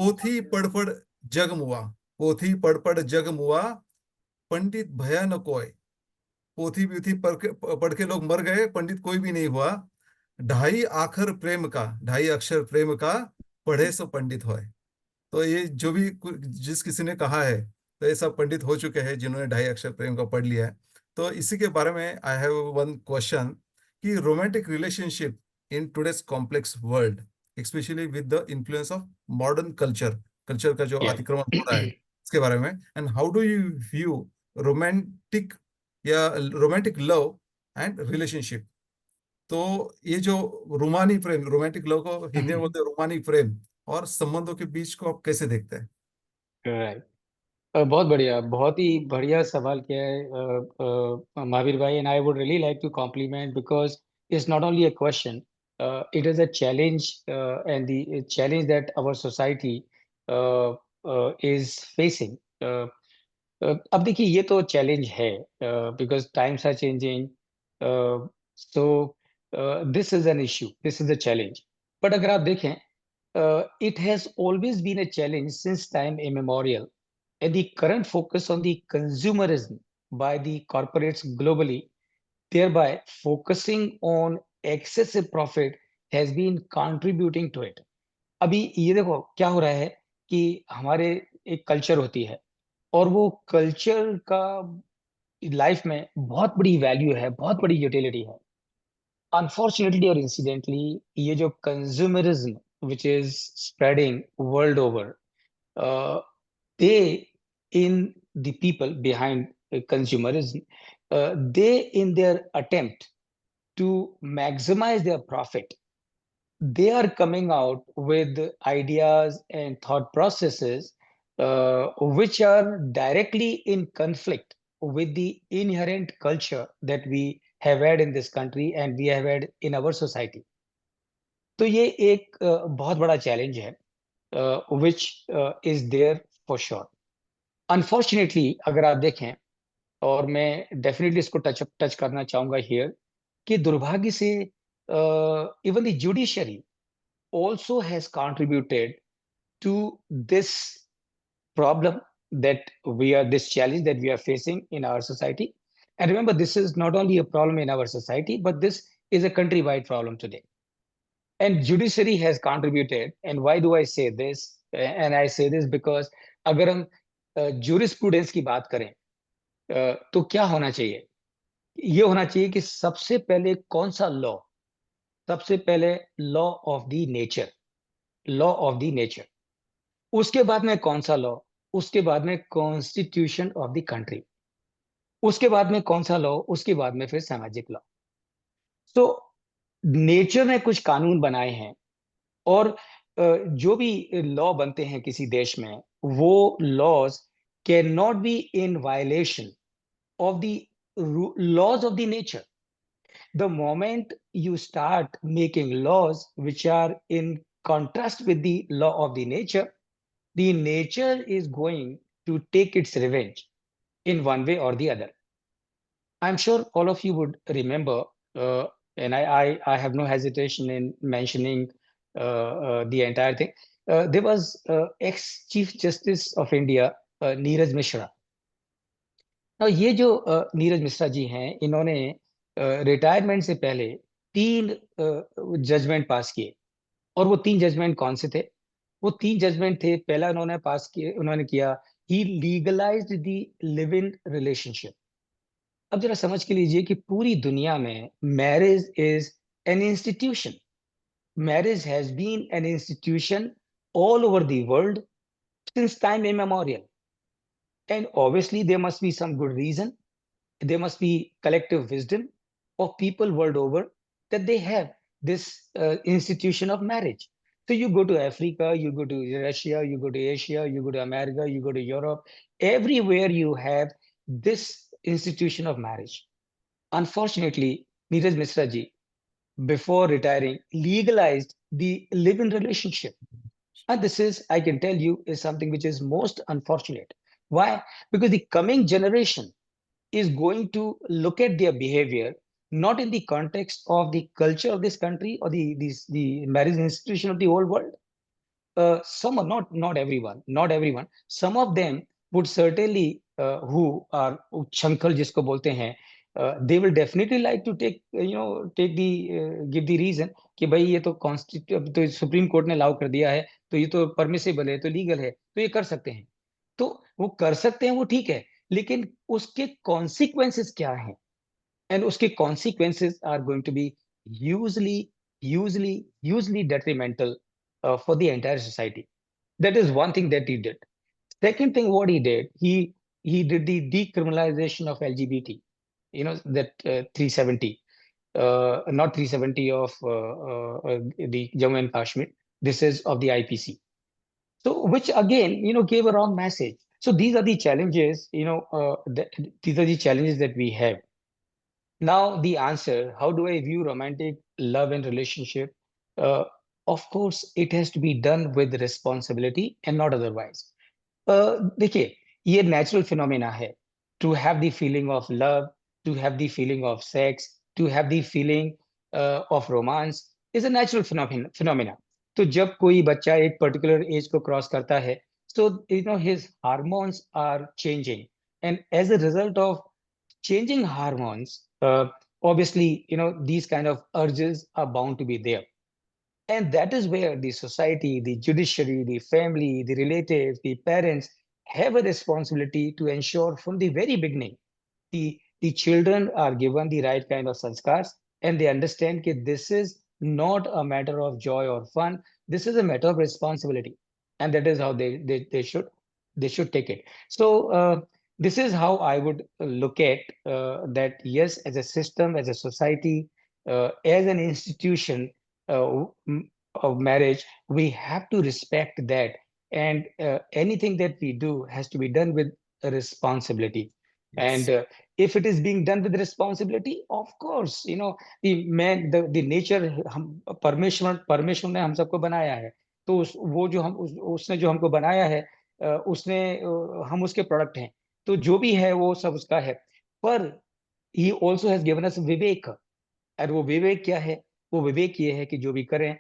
[SPEAKER 1] पोथी पढ़ पढ़ जग मुआ, पोथी पढ़ पढ़ जग मुआ, पंडित भया न कोय। पोथी व्यूथी पढ़ के लोग मर गए, पंडित कोई भी नहीं हुआ। ढाई आखर प्रेम का, ढाई अक्षर प्रेम का, पढ़े सो पंडित होए। तो ये जो भी जिस किसी ने कहा है, तो ये सब पंडित हो चुके हैं जिन्होंने ढाई अक्षर प्रेम का पढ़ लिया है। तो इसी के बारे में आई हैव वन क्वेश्चन, कि romantic relationship in today's complex world, specially with the influence of modern culture, culture का जो
[SPEAKER 3] Yeah.
[SPEAKER 1] अतिक्रमण हो रहा है इसके बारे में, and how do you view romantic या रोमांटिक लव एंड रिलेशनशिप। तो ये जो रूमानी प्रेम, रोमांटिक लव को हिंदी में बोलते हैं रूमानी प्रेम, और संबंधों के बीच को आप कैसे देखते हैं?
[SPEAKER 3] Right. बहुत बढ़िया, बहुत ही बढ़िया सवाल किया है महावीर भाई, and I would really like to compliment because it's not only a question, it is a challenge, and the challenge that our society is facing. अब देखिए, ये तो चैलेंज है because times are changing, so this is an issue, this is a challenge. But अगर आप देखें, it has always been a challenge since time immemorial, and the current focus on the consumerism by the corporates globally, thereby focusing on excessive profit, has been contributing to it. अभी ये देखो क्या हो रहा है कि हमारे एक कल्चर होती है, और वो कल्चर का लाइफ में बहुत बड़ी वैल्यू है, बहुत बड़ी यूटिलिटी है। अनफॉर्चुनेटली और इंसिडेंटली, ये जो consumerism which is spreading world over, they in the people behind consumerism, they in their attempt to maximize their profit, they are coming out with ideas and thought processes which are directly in conflict with the inherent culture that we have had in this country and we have had in our society. तो ये एक बहुत बड़ा challenge है which is there for sure. Unfortunately अगर आप देखें, और मैं डेफिनेटली इसको टच करना चाहूंगा हियर, कि दुर्भाग्य से even the judiciary also has contributed to this problem that this challenge that we are facing in our society. And remember, this is not only a problem in our society, but this is a countrywide problem today. And judiciary has contributed. And why do I say this? And I say this because अगर हम jurisprudence की बात करें, तो क्या होना चाहिए? ये होना चाहिए कि सबसे पहले कौन सा लॉ, सबसे पहले law of the nature, law of the nature, उसके बाद में कौन सा लॉ, उसके बाद में कॉन्स्टिट्यूशन ऑफ द कंट्री, उसके बाद में कौन सा लॉ, उसके बाद में फिर सामाजिक लॉ। तो नेचर ने कुछ कानून बनाए हैं, और जो भी लॉ बनते हैं किसी देश में, वो laws can not be in violation of the laws of the nature. The moment you start making laws which are in contrast with the law of the nature is going to take its revenge in one way or the other. I'm sure all of you would remember, and I have no hesitation in mentioning the entire thing. There was ex-Chief Justice of India, Neeraj Mishra. ये जो नीरज मिश्रा जी हैं, इन्होंने retirement से पहले 3 judgement पास किए। और वो 3 judgement कौन से थे? वो 3 जजमेंट थे, पहला उन्होंने किया, he legalized the live in relationship. अब जरा समझ के लीजिए कि पूरी दुनिया में marriage is an institution, marriage has been an institution all over the world since time immemorial, and obviously there must be some good reason, there must be collective wisdom of people world over that they have this institution of marriage. So you go to Africa, you go to Russia, you go to Asia, you go to America, you go to Europe, everywhere you have this institution of marriage. Unfortunately, Neeraj Mishra ji, before retiring, legalized the live-in relationship. And this is, I can tell you, is something which is most unfortunate. Why? Because the coming generation is going to look at their behavior not in the context of the culture of this country or the marriage institution of the whole world, some are not everyone, some of them would certainly who are chankal जिसको बोलते हैं, they will definitely like to take take the give the reason कि भाई ये तो constitute तो supreme court ने लागू कर दिया है, तो ये तो परमिसेबल है, तो लीगल है, तो ये कर सकते हैं। तो वो कर सकते हैं, वो ठीक है, लेकिन उसके कॉन्सिक्वेंसेस क्या हैं? एंड उसके consequences are going to be usually usually detrimental for the entire society. That is one thing that he did. Second thing, what he did, he did the decriminalization of LGBT. That 370, not 370 of the Jammu and Kashmir. This is of the IPC. So, which again, gave a wrong message. So these are the challenges. These are the challenges that we have. Now, the answer, how do I view romantic love and relationship? Uh, of course, it has to be done with responsibility and not otherwise. देखिए, ये natural phenomena है. To have the feeling of love, to have the feeling of sex, to have the feeling of romance is a natural phenomena. तो जब कोई बच्चा एक particular age को cross करता है, so his hormones are changing, and as a result of changing hormones, obviously, these kind of urges are bound to be there. And that is where the society, the judiciary, the family, the relatives, the parents have a responsibility to ensure from the very beginning the children are given the right kind of sanskars, and they understand that this is not a matter of joy or fun. This is a matter of responsibility, and that is how they should take it. So this is how I would look at that. Yes, as a system, as a society, as an institution of marriage, we have to respect that, and anything that we do has to be done with a responsibility.
[SPEAKER 1] Yes.
[SPEAKER 3] And if it is being done with responsibility, of course, the nature, हम परमेश्वर ने हम सबको बनाया है, तो वो जो उसने जो हमको बनाया है, उसने हम उसके प्रोडक्ट हैं, तो जो भी है वो सब उसका है। पर he also has given us विवेक, और वो विवेक क्या है? वो विवेक ये है कि जो भी करें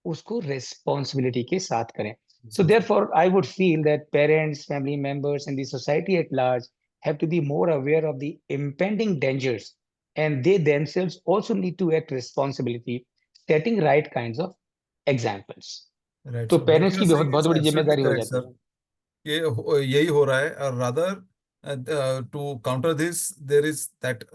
[SPEAKER 3] उसको responsibility के साथ करें. So therefore, I would feel that parents, family members, and the society at large have to be more aware of the impending dangers, and they themselves also need to act responsibility, setting right kinds of examples.
[SPEAKER 1] Right.
[SPEAKER 3] तो
[SPEAKER 1] So what
[SPEAKER 3] parents
[SPEAKER 1] you
[SPEAKER 3] की
[SPEAKER 1] are
[SPEAKER 3] बहुत
[SPEAKER 1] saying
[SPEAKER 3] बहुत
[SPEAKER 1] is
[SPEAKER 3] बड़ी
[SPEAKER 1] absolutely
[SPEAKER 3] जिम्मेदारी हो
[SPEAKER 1] correct,
[SPEAKER 3] जाती
[SPEAKER 1] sir.
[SPEAKER 3] है.
[SPEAKER 1] ये यही हो रहा है, और rather to counter this there is that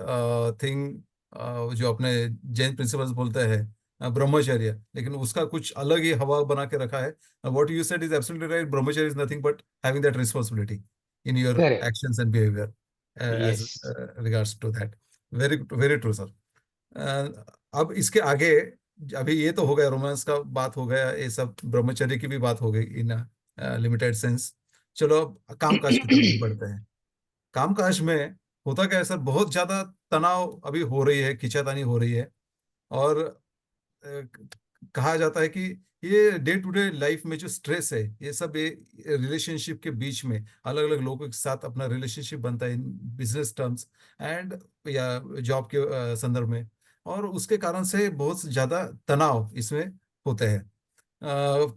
[SPEAKER 1] thing, जो अपने जैन प्रिंसिपल्स बोलते हैं ब्रह्मचर्य, लेकिन उसका कुछ अलग ही हवा बना के रखा है. What you said is absolutely right. Brahmacharya is nothing but having that responsibility in your
[SPEAKER 3] Correct.
[SPEAKER 1] actions and behavior as
[SPEAKER 3] Yes.
[SPEAKER 1] regards to that. Very true, sir. अब इसके आगे, अभी ये तो हो गया, रोमांस का बात हो गया, ये सब ब्रह्मचर्य की भी बात हो गई इन लिमिटेड सेंस. चलो अब कामकाज की तरफ भी बढ़ते हैं. कामकाज में होता क्या है सर, बहुत ज्यादा तनाव अभी हो रही है, खींचातानी हो रही है. और कहा जाता है कि ये डे टू डे लाइफ में जो स्ट्रेस है, ये सब ये रिलेशनशिप के बीच में अलग अलग लोगों के साथ अपना रिलेशनशिप बनता है इन बिजनेस टर्म्स एंड या जॉब के संदर्भ में, और उसके कारण से बहुत ज्यादा तनाव इसमें होते हैं.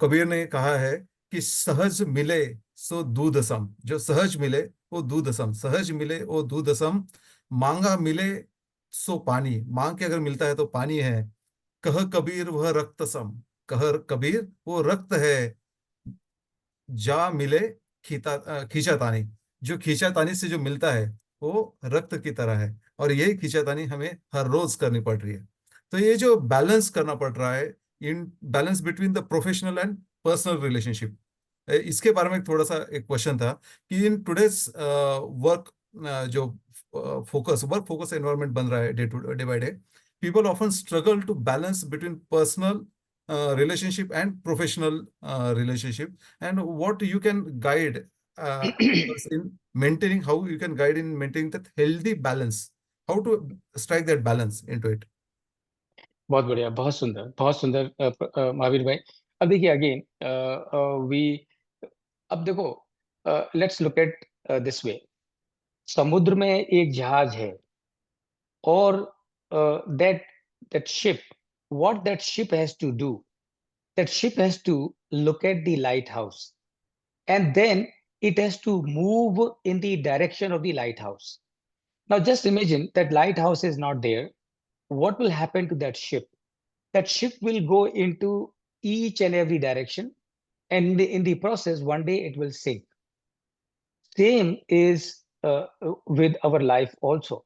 [SPEAKER 1] कबीर ने कहा है कि सहज मिले सो दूध सम. जो सहज मिले वो दूध सम, सहज मिले वो दूध सम, मांगा मिले सो पानी. मांग के अगर मिलता है तो पानी है. कह कबीर वह रक्त सम, कह कबीर वो रक्त है, जा मिले खींचातानी. जो खींचातानी से जो मिलता है वो रक्त की तरह है, और यही खींचातानी हमें हर रोज करनी पड़ रही है. तो ये जो बैलेंस करना पड़ रहा है, in balance between the professional and personal relationship, इसके बारे में थोड़ा सा एक क्वेश्चन था कि इन टुडेस वर्क, जो वर्क फोकस एनवायरनमेंट बन रहा है day by day, people often struggle to balance between personal relationship and professional relationship, and what you can guide us in maintaining, how you can guide in maintaining that healthy balance, how to strike that balance into it.
[SPEAKER 3] बहुत बढ़िया, बहुत सुंदर महावीर भाई. अब देखिए again we अब देखो, let's look at this way. समुद्र में एक जहाज है, और that that ship, what that ship has to do, that ship has to look at the lighthouse, and then it has to move in the direction of the lighthouse. Now just imagine that lighthouse is not there. What will happen to that ship? That ship will go into each and every direction, and in the process, one day it will sink. Same is with our life also.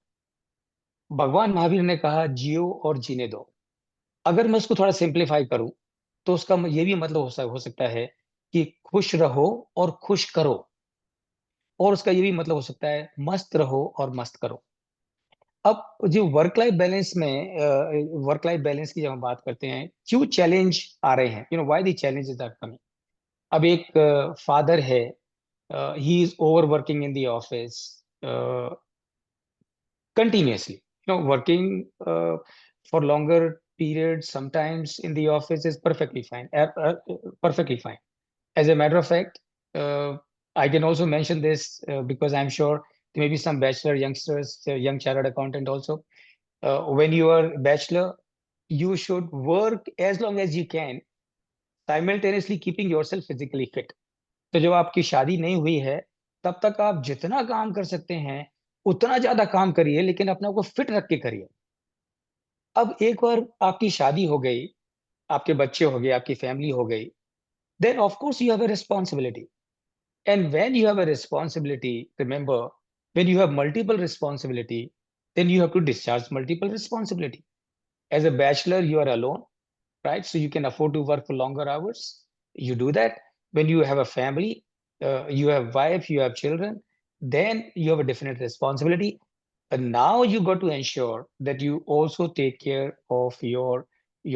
[SPEAKER 3] भगवान महावीर ने कहा जियो और जीने दो। अगर मैं उसको थोड़ा सिंप्लीफाई करूं तो उसका ये भी मतलब हो सकता है कि खुश रहो और खुश करो, और उसका ये भी मतलब हो सकता है मस्त रहो और मस्त करो। अब जो वर्क लाइफ बैलेंस की जब हम बात करते हैं, क्यों चैलेंज आ रहे हैं, why the challenges are coming. अब एक फादर है, he is overworking in the office continuously, working for longer periods sometimes in the office is perfectly fine, perfectly fine. As a matter of fact, I can also mention this because I'm sure there may be some bachelor youngsters, young chartered accountant also. When you are bachelor, you should work as long as you can, simultaneously keeping yourself physically fit. तो जब आपकी शादी नहीं हुई है, तब तक आप जितना काम कर सकते हैं उतना ज्यादा काम करिए, लेकिन अपने आप को फिट रख के करिए। अब एक बार आपकी शादी हो गई, आपके बच्चे हो गए, आपकी फैमिली हो गई, then of course you have a responsibility. And when you have a responsibility, remember, when you have multiple responsibility, then you have to discharge multiple responsibility. As a bachelor, you are alone, right? So you can afford to work for longer hours. You do that. When you have a family, you have wife, you have children, then you have a definite responsibility. And now you got to ensure that you also take care of your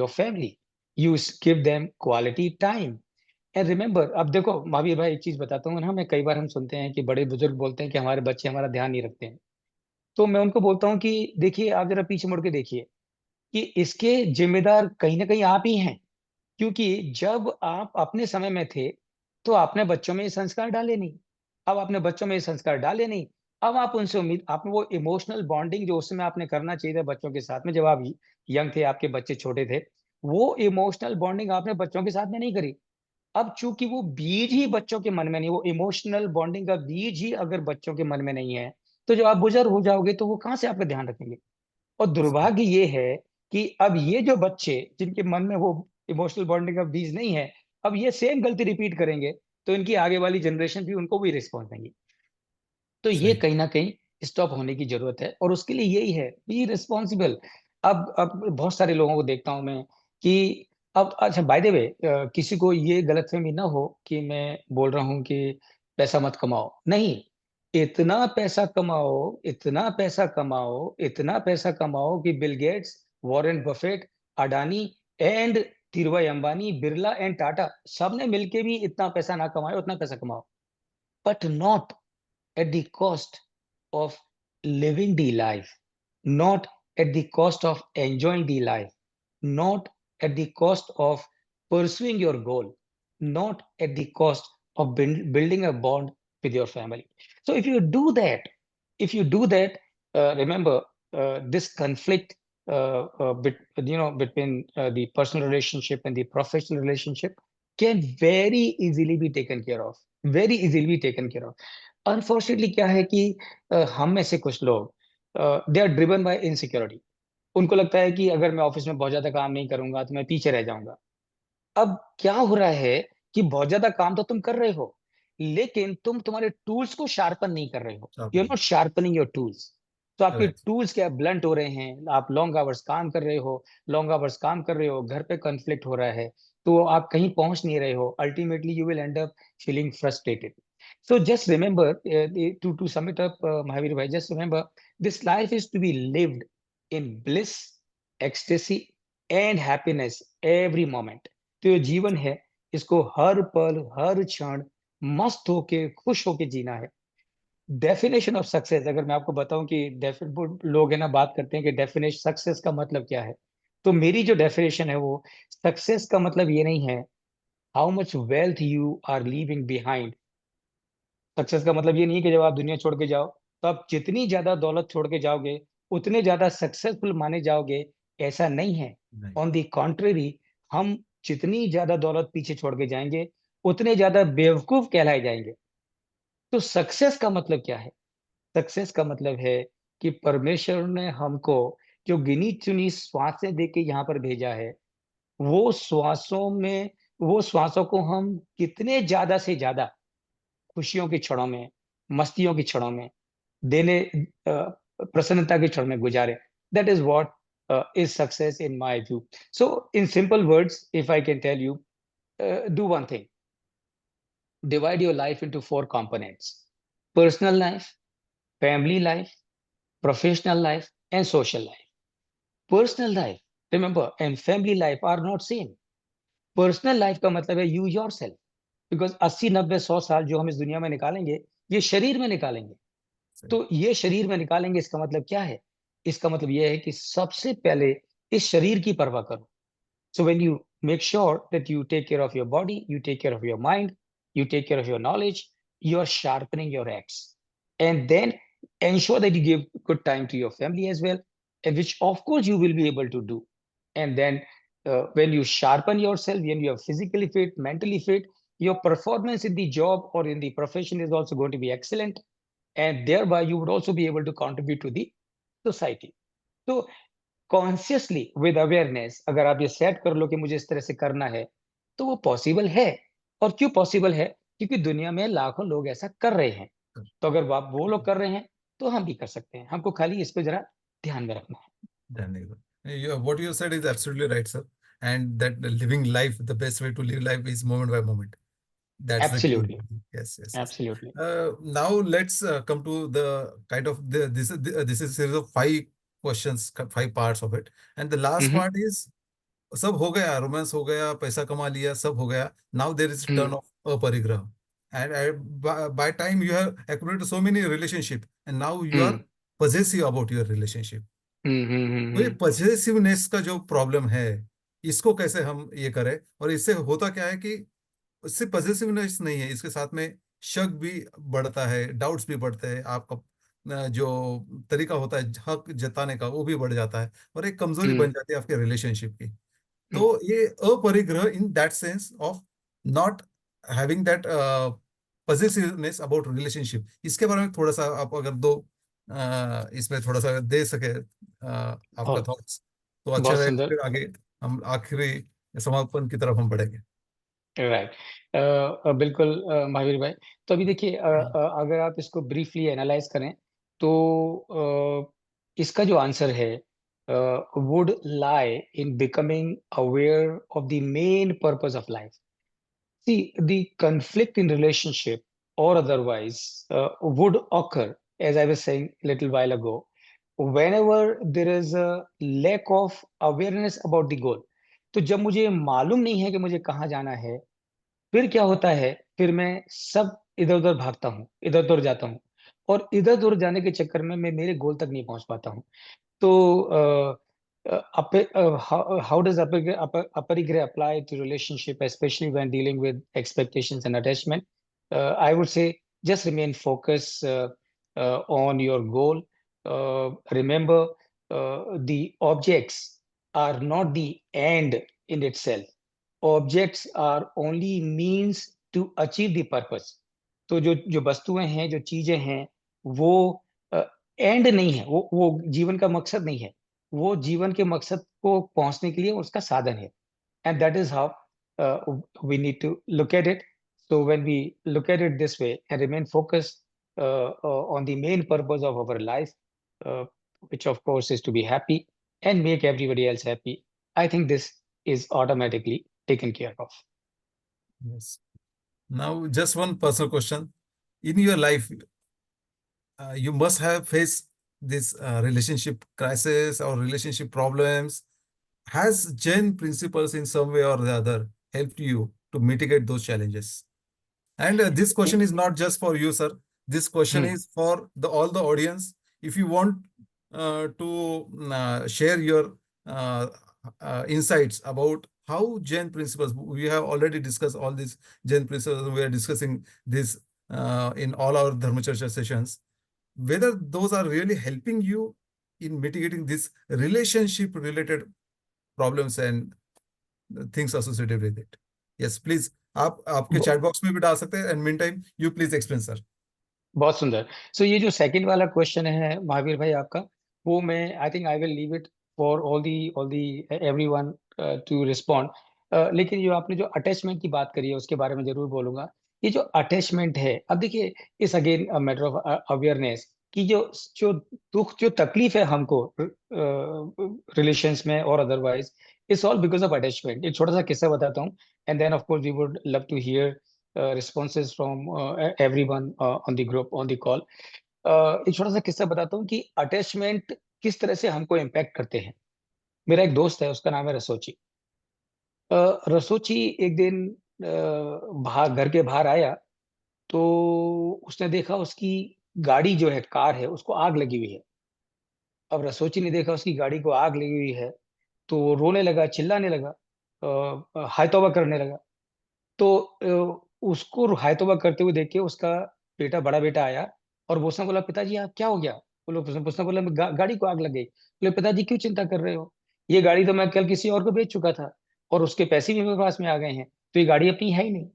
[SPEAKER 3] family. You give them quality time. And remember, अब देखो महावीर भाई, एक चीज बताता हूँ ना, मैं कई बार हम सुनते हैं कि बड़े बुजुर्ग बोलते हैं कि हमारे बच्चे हमारा ध्यान नहीं रखते हैं। तो मैं उनको बोलता हूँ कि देखिए, आप जरा पीछे मुड़ के देखिए कि इसके जिम्मेदार कहीं ना कहीं आप ही हैं। क्योंकि जब आप अपने समय में थे तो आपने बच्चों में ये संस्कार डाले नहीं। अब आपने बच्चों में ये संस्कार डाले नहीं, अब आप उनसे उम्मीद, आपने वो इमोशनल बॉन्डिंग जो उस समय आपने करना चाहिए था बच्चों के साथ में, जब आप यंग थे, आपके बच्चे छोटे थे, वो इमोशनल बॉन्डिंग आपने बच्चों के साथ में नहीं करी। अब चूंकि वो बीज ही बच्चों के मन में नहीं, वो इमोशनल बॉन्डिंग का बीज ही अगर बच्चों के मन में नहीं है, तो जब आप बुजुर्ग हो जाओगे तो वो कहाँ से आपका ध्यान रखेंगे। और दुर्भाग्य ये है कि अब ये जो बच्चे जिनके मन में वो इमोशनल बॉन्डिंग का बीज नहीं है, अब ये सेम गलती रिपीट करेंगे, तो इनकी आगे वाली जनरेशन भी उनको भी रिस्पॉन्स देंगी। तो ये
[SPEAKER 1] सही।
[SPEAKER 3] कहीं ना कहीं स्टॉप होने की जरूरत है, और उसके लिए यही है, बी रिस्पॉन्सिबल। अब बहुत सारे लोगों को देखता हूं मैं कि अब, अच्छा बाय द वे, किसी को ये गलतफहमी ना हो कि मैं बोल रहा हूँ कि पैसा मत कमाओ, नहीं। इतना पैसा कमाओ, इतना पैसा कमाओ, इतना पैसा कमाओ कि Bill Gates, Warren Buffett, Adani and Dhirubhai Ambani, Birla and Tata सबने मिलके भी इतना पैसा ना कमाए, उतना पैसा कमाओ, but not at the cost of living the life, not at the cost of enjoying the life, not at the cost of pursuing your goal, not at the cost of building a bond with your family. So if you do that, remember, this conflict between the personal relationship and the professional relationship can very easily be taken care of, very easily be taken care of. Unfortunately क्या है कि हम में से कुछ लोग, they are driven by insecurity. उनको लगता है कि अगर मैं ऑफिस में बहुत ज्यादा काम नहीं करूंगा तो मैं पीछे रह जाऊंगा। अब क्या हो रहा है कि बहुत ज्यादा काम तो तुम कर रहे हो, लेकिन तुम तुम्हारे टूल्स को शार्पन नहीं कर रहे हो, you are not sharpening your tools. तो आपके
[SPEAKER 1] करेक्ट।
[SPEAKER 3] टूल्स क्या ब्लंट हो रहे हैं, आप लॉन्ग आवर्स काम कर रहे हो, लॉन्ग आवर्स काम कर रहे हो, घर पे कॉन्फ्लिक्ट हो रहा है, तो आप कहीं पहुंच नहीं रहे हो, ultimately you will and up feeling frustrated. So just remember, to sum it up, Mahavir bhai, just remember, this life is to be lived in bliss, ecstasy and happiness every moment. तो ये जीवन है, इसको हर पल हर क्षण मस्त होके खुश होके जीना है। डेफिनेशन ऑफ सक्सेस, अगर मैं आपको बताऊं कि लोग है ना बात करते हैं कि डेफिनेशन सक्सेस का मतलब क्या है, तो मेरी जो डेफिनेशन है वो, सक्सेस का मतलब ये नहीं है how much wealth you are leaving behind. Success का मतलब ये नहीं है कि जब आप दुनिया छोड़ के जाओ तो आप जितनी ज्यादा दौलत छोड़ के जाओगे उतने ज्यादा सक्सेसफुल माने जाओगे, ऐसा नहीं है।
[SPEAKER 1] नहीं।
[SPEAKER 3] ऑन द कॉन्ट्रेरी, हम जितनी ज्यादा दौलत पीछे छोड़ के जाएंगे उतने ज्यादा बेवकूफ कहलाए जाएंगे। तो सक्सेस का मतलब क्या है? सक्सेस का मतलब है कि परमेश्वर ने हमको जो गिनी चुनी श्वासें दे के यहाँ पर भेजा है, वो श्वासों में, वो श्वासों को हम कितने ज्यादा से ज्यादा खुशियों की क्षणों में, मस्तियों की क्षणों में देने, प्रसन्नता की क्षण में गुजारे। That is what is success in my view. So in simple words, if I can tell you, do one thing: divide your life into 4 components: personal life, family life, professional life, and social life. Personal life, remember, and family life are not same. Personal life का मतलब है you your self, because 80 90 100 साल जो हम इस दुनिया में निकालेंगे, ये शरीर में निकालेंगे।
[SPEAKER 1] सही।
[SPEAKER 3] तो ये शरीर में निकालेंगे, इसका मतलब क्या है? इसका मतलब यह है कि सबसे पहले इस शरीर की परवाह करो। So when you make sure that you take care of your body, you take care of your mind, you take care of your knowledge, you are sharpening your axe. And then ensure that you give good time to your family as well, and which of course you will be able to do. And then when you sharpen yourself, when you are physically fit, mentally fit, your performance in the job or in the profession is also going to be excellent. And thereby you would also be able to contribute to the society. So consciously with awareness अगर आप ये set कर लो कि मुझे इस तरह से करना है, तो वो पॉसिबल है। और क्यों पॉसिबल है? क्योंकि दुनिया में लाखों लोग ऐसा कर रहे हैं। तो अगर आप वो लोग कर रहे हैं तो हम भी कर सकते हैं। हमको खाली इस पे जरा ध्यान में रखना है।
[SPEAKER 1] What you said is absolutely right, sir. And that living life, the best way to live life is moment by moment. That's the key.
[SPEAKER 3] Absolutely,
[SPEAKER 1] Yes, yes, yes.
[SPEAKER 3] Absolutely.
[SPEAKER 1] Now let's come to the kind of this is series of 5 questions, 5 parts of it, and the last
[SPEAKER 3] hmm,
[SPEAKER 1] part is सब हो गया, romance हो गया, पैसा कमा लिया, सब हो गया. Now there is
[SPEAKER 3] hmm,
[SPEAKER 1] turn of अपरिग्रह, and by time you have accumulated so many relationship, and now you are
[SPEAKER 3] hmm,
[SPEAKER 1] possessive about your relationship.
[SPEAKER 3] हम्म,
[SPEAKER 1] तो ये पजेसिवनेस का जो प्रॉब्लम है, इसको कैसे हम ये करें? और इससे होता क्या है कि सिर्फ पजेसिवनेस नहीं है, इसके साथ में शक भी बढ़ता है, डाउट्स भी बढ़ते हैं, आपका जो तरीका होता है हक जताने का वो भी बढ़ जाता है, और एक कमजोरी
[SPEAKER 3] हम्म,
[SPEAKER 1] बन जाती है आपके रिलेशनशिप की.
[SPEAKER 3] हम्म,
[SPEAKER 1] तो ये aparigraha in that sense of not having that possessiveness about relationship, इसके बारे में थोड़ा सा आप अगर दो इसमें थोड़ा सा दे सके आपका
[SPEAKER 3] बहुत
[SPEAKER 1] थॉट्स, तो अच्छा
[SPEAKER 3] बहुत
[SPEAKER 1] रहेगा,
[SPEAKER 3] सुंदर।
[SPEAKER 1] फिर आगे हम आखिरी समापन की तरफ हम बढ़ेंगे.
[SPEAKER 3] राइट। बिल्कुल महावीर भाई। तो अभी देखिए, अगर आप इसको ब्रीफली एनालाइज करें तो इसका जो आंसर है would lie in becoming aware of the main purpose of life. See the conflict in relationship or otherwise would occur, as I was saying little while ago, whenever there is a lack of awareness about the goal। तो जब मुझे मालूम नहीं है कि मुझे कहाँ जाना है, फिर क्या होता है, फिर मैं सब इधर उधर भागता हूँ, इधर उधर जाता हूँ, और इधर उधर जाने के चक्कर में मैं मेरे गोल तक नहीं पहुंच पाता हूँ। तो how does aparigraha apply to relationship, especially when dealing with expectations and attachment? I would say just remain focused on your goal. Remember, the objects are not the end in itself. Objects are only means to achieve the purpose. तो जो जो वस्तुएं हैं, जो चीजें हैं, वो and नहीं है, वो जीवन का मकसद नहीं है। वो जीवन के मकसद को पहुंचने के लिए उसका साधन है। And that is how we need to look at it. So when we look at it this way and remain focused on the main purpose of our life, uh, which of course is to be happy and make everybody else happy, I think this is automatically taken care of.
[SPEAKER 1] Yes. Now, just one personal question. In your life, you must have faced this relationship crisis or relationship problems. Has Jain principles in some way or the other helped you to mitigate those challenges? And this question is not just for you, sir. This question
[SPEAKER 3] Hmm.
[SPEAKER 1] is for all the audience. If you want to share your uh, insights about how Jain principles, we have already discussed all these Jain principles. We are discussing this in all our Dharma Charcha sessions. Whether those are really helping you in mitigating this relationship-related problems and things associated with it. Yes, please. आप आपके
[SPEAKER 3] ब-
[SPEAKER 1] chat box में भी डाल सकते हैं, and mean time you please explain sir.
[SPEAKER 3] बहुत सुंदर। सो ये जो सेकंड वाला क्वेश्चन है महावीर भाई आपका, वो मैं I think I will leave it for all the everyone to respond. लेकिन जो आपने जो अटैचमेंट की बात करी है उसके बारे में जरूर बोलूंगा। ये जो अटैचमेंट है, अब देखिए, इस अगेन मैटर ऑफ अवेयरनेस कि जो जो दुख जो तकलीफ है हमको रिलेशंस में और otherwise, it's all because of attachment. एक छोटा सा किस्सा बताता हूँ, and then of course we would love to hear responses from everyone on the group on the call. एक छोटा सा किस्सा बताता हूँ कि अटैचमेंट किस तरह से हमको इम्पैक्ट करते हैं। मेरा एक दोस्त है, उसका नाम है रसोची। रसोची एक दिन बाहर, घर के बाहर आया, तो उसने देखा उसकी गाड़ी जो है, कार है, उसको आग लगी हुई है। अब रसोची ने देखा उसकी गाड़ी को आग लगी हुई है, तो वो रोने लगा, चिल्लाने लगा, हाय तौबा करने लगा। तो उसको हाय तौबा करते हुए देख के उसका बेटा, बड़ा बेटा आया, और वो उसने बोला, पिताजी आप क्या हो गया? बोलो, उसने बोला, गाड़ी को आग लग गई। बोले, पिताजी क्यों चिंता कर रहे हो? ये गाड़ी तो मैं कल किसी और को बेच चुका था, और उसके पैसे भी मेरे पास में आ गए हैं, तो ये गाड़ी अपनी है ही नहीं।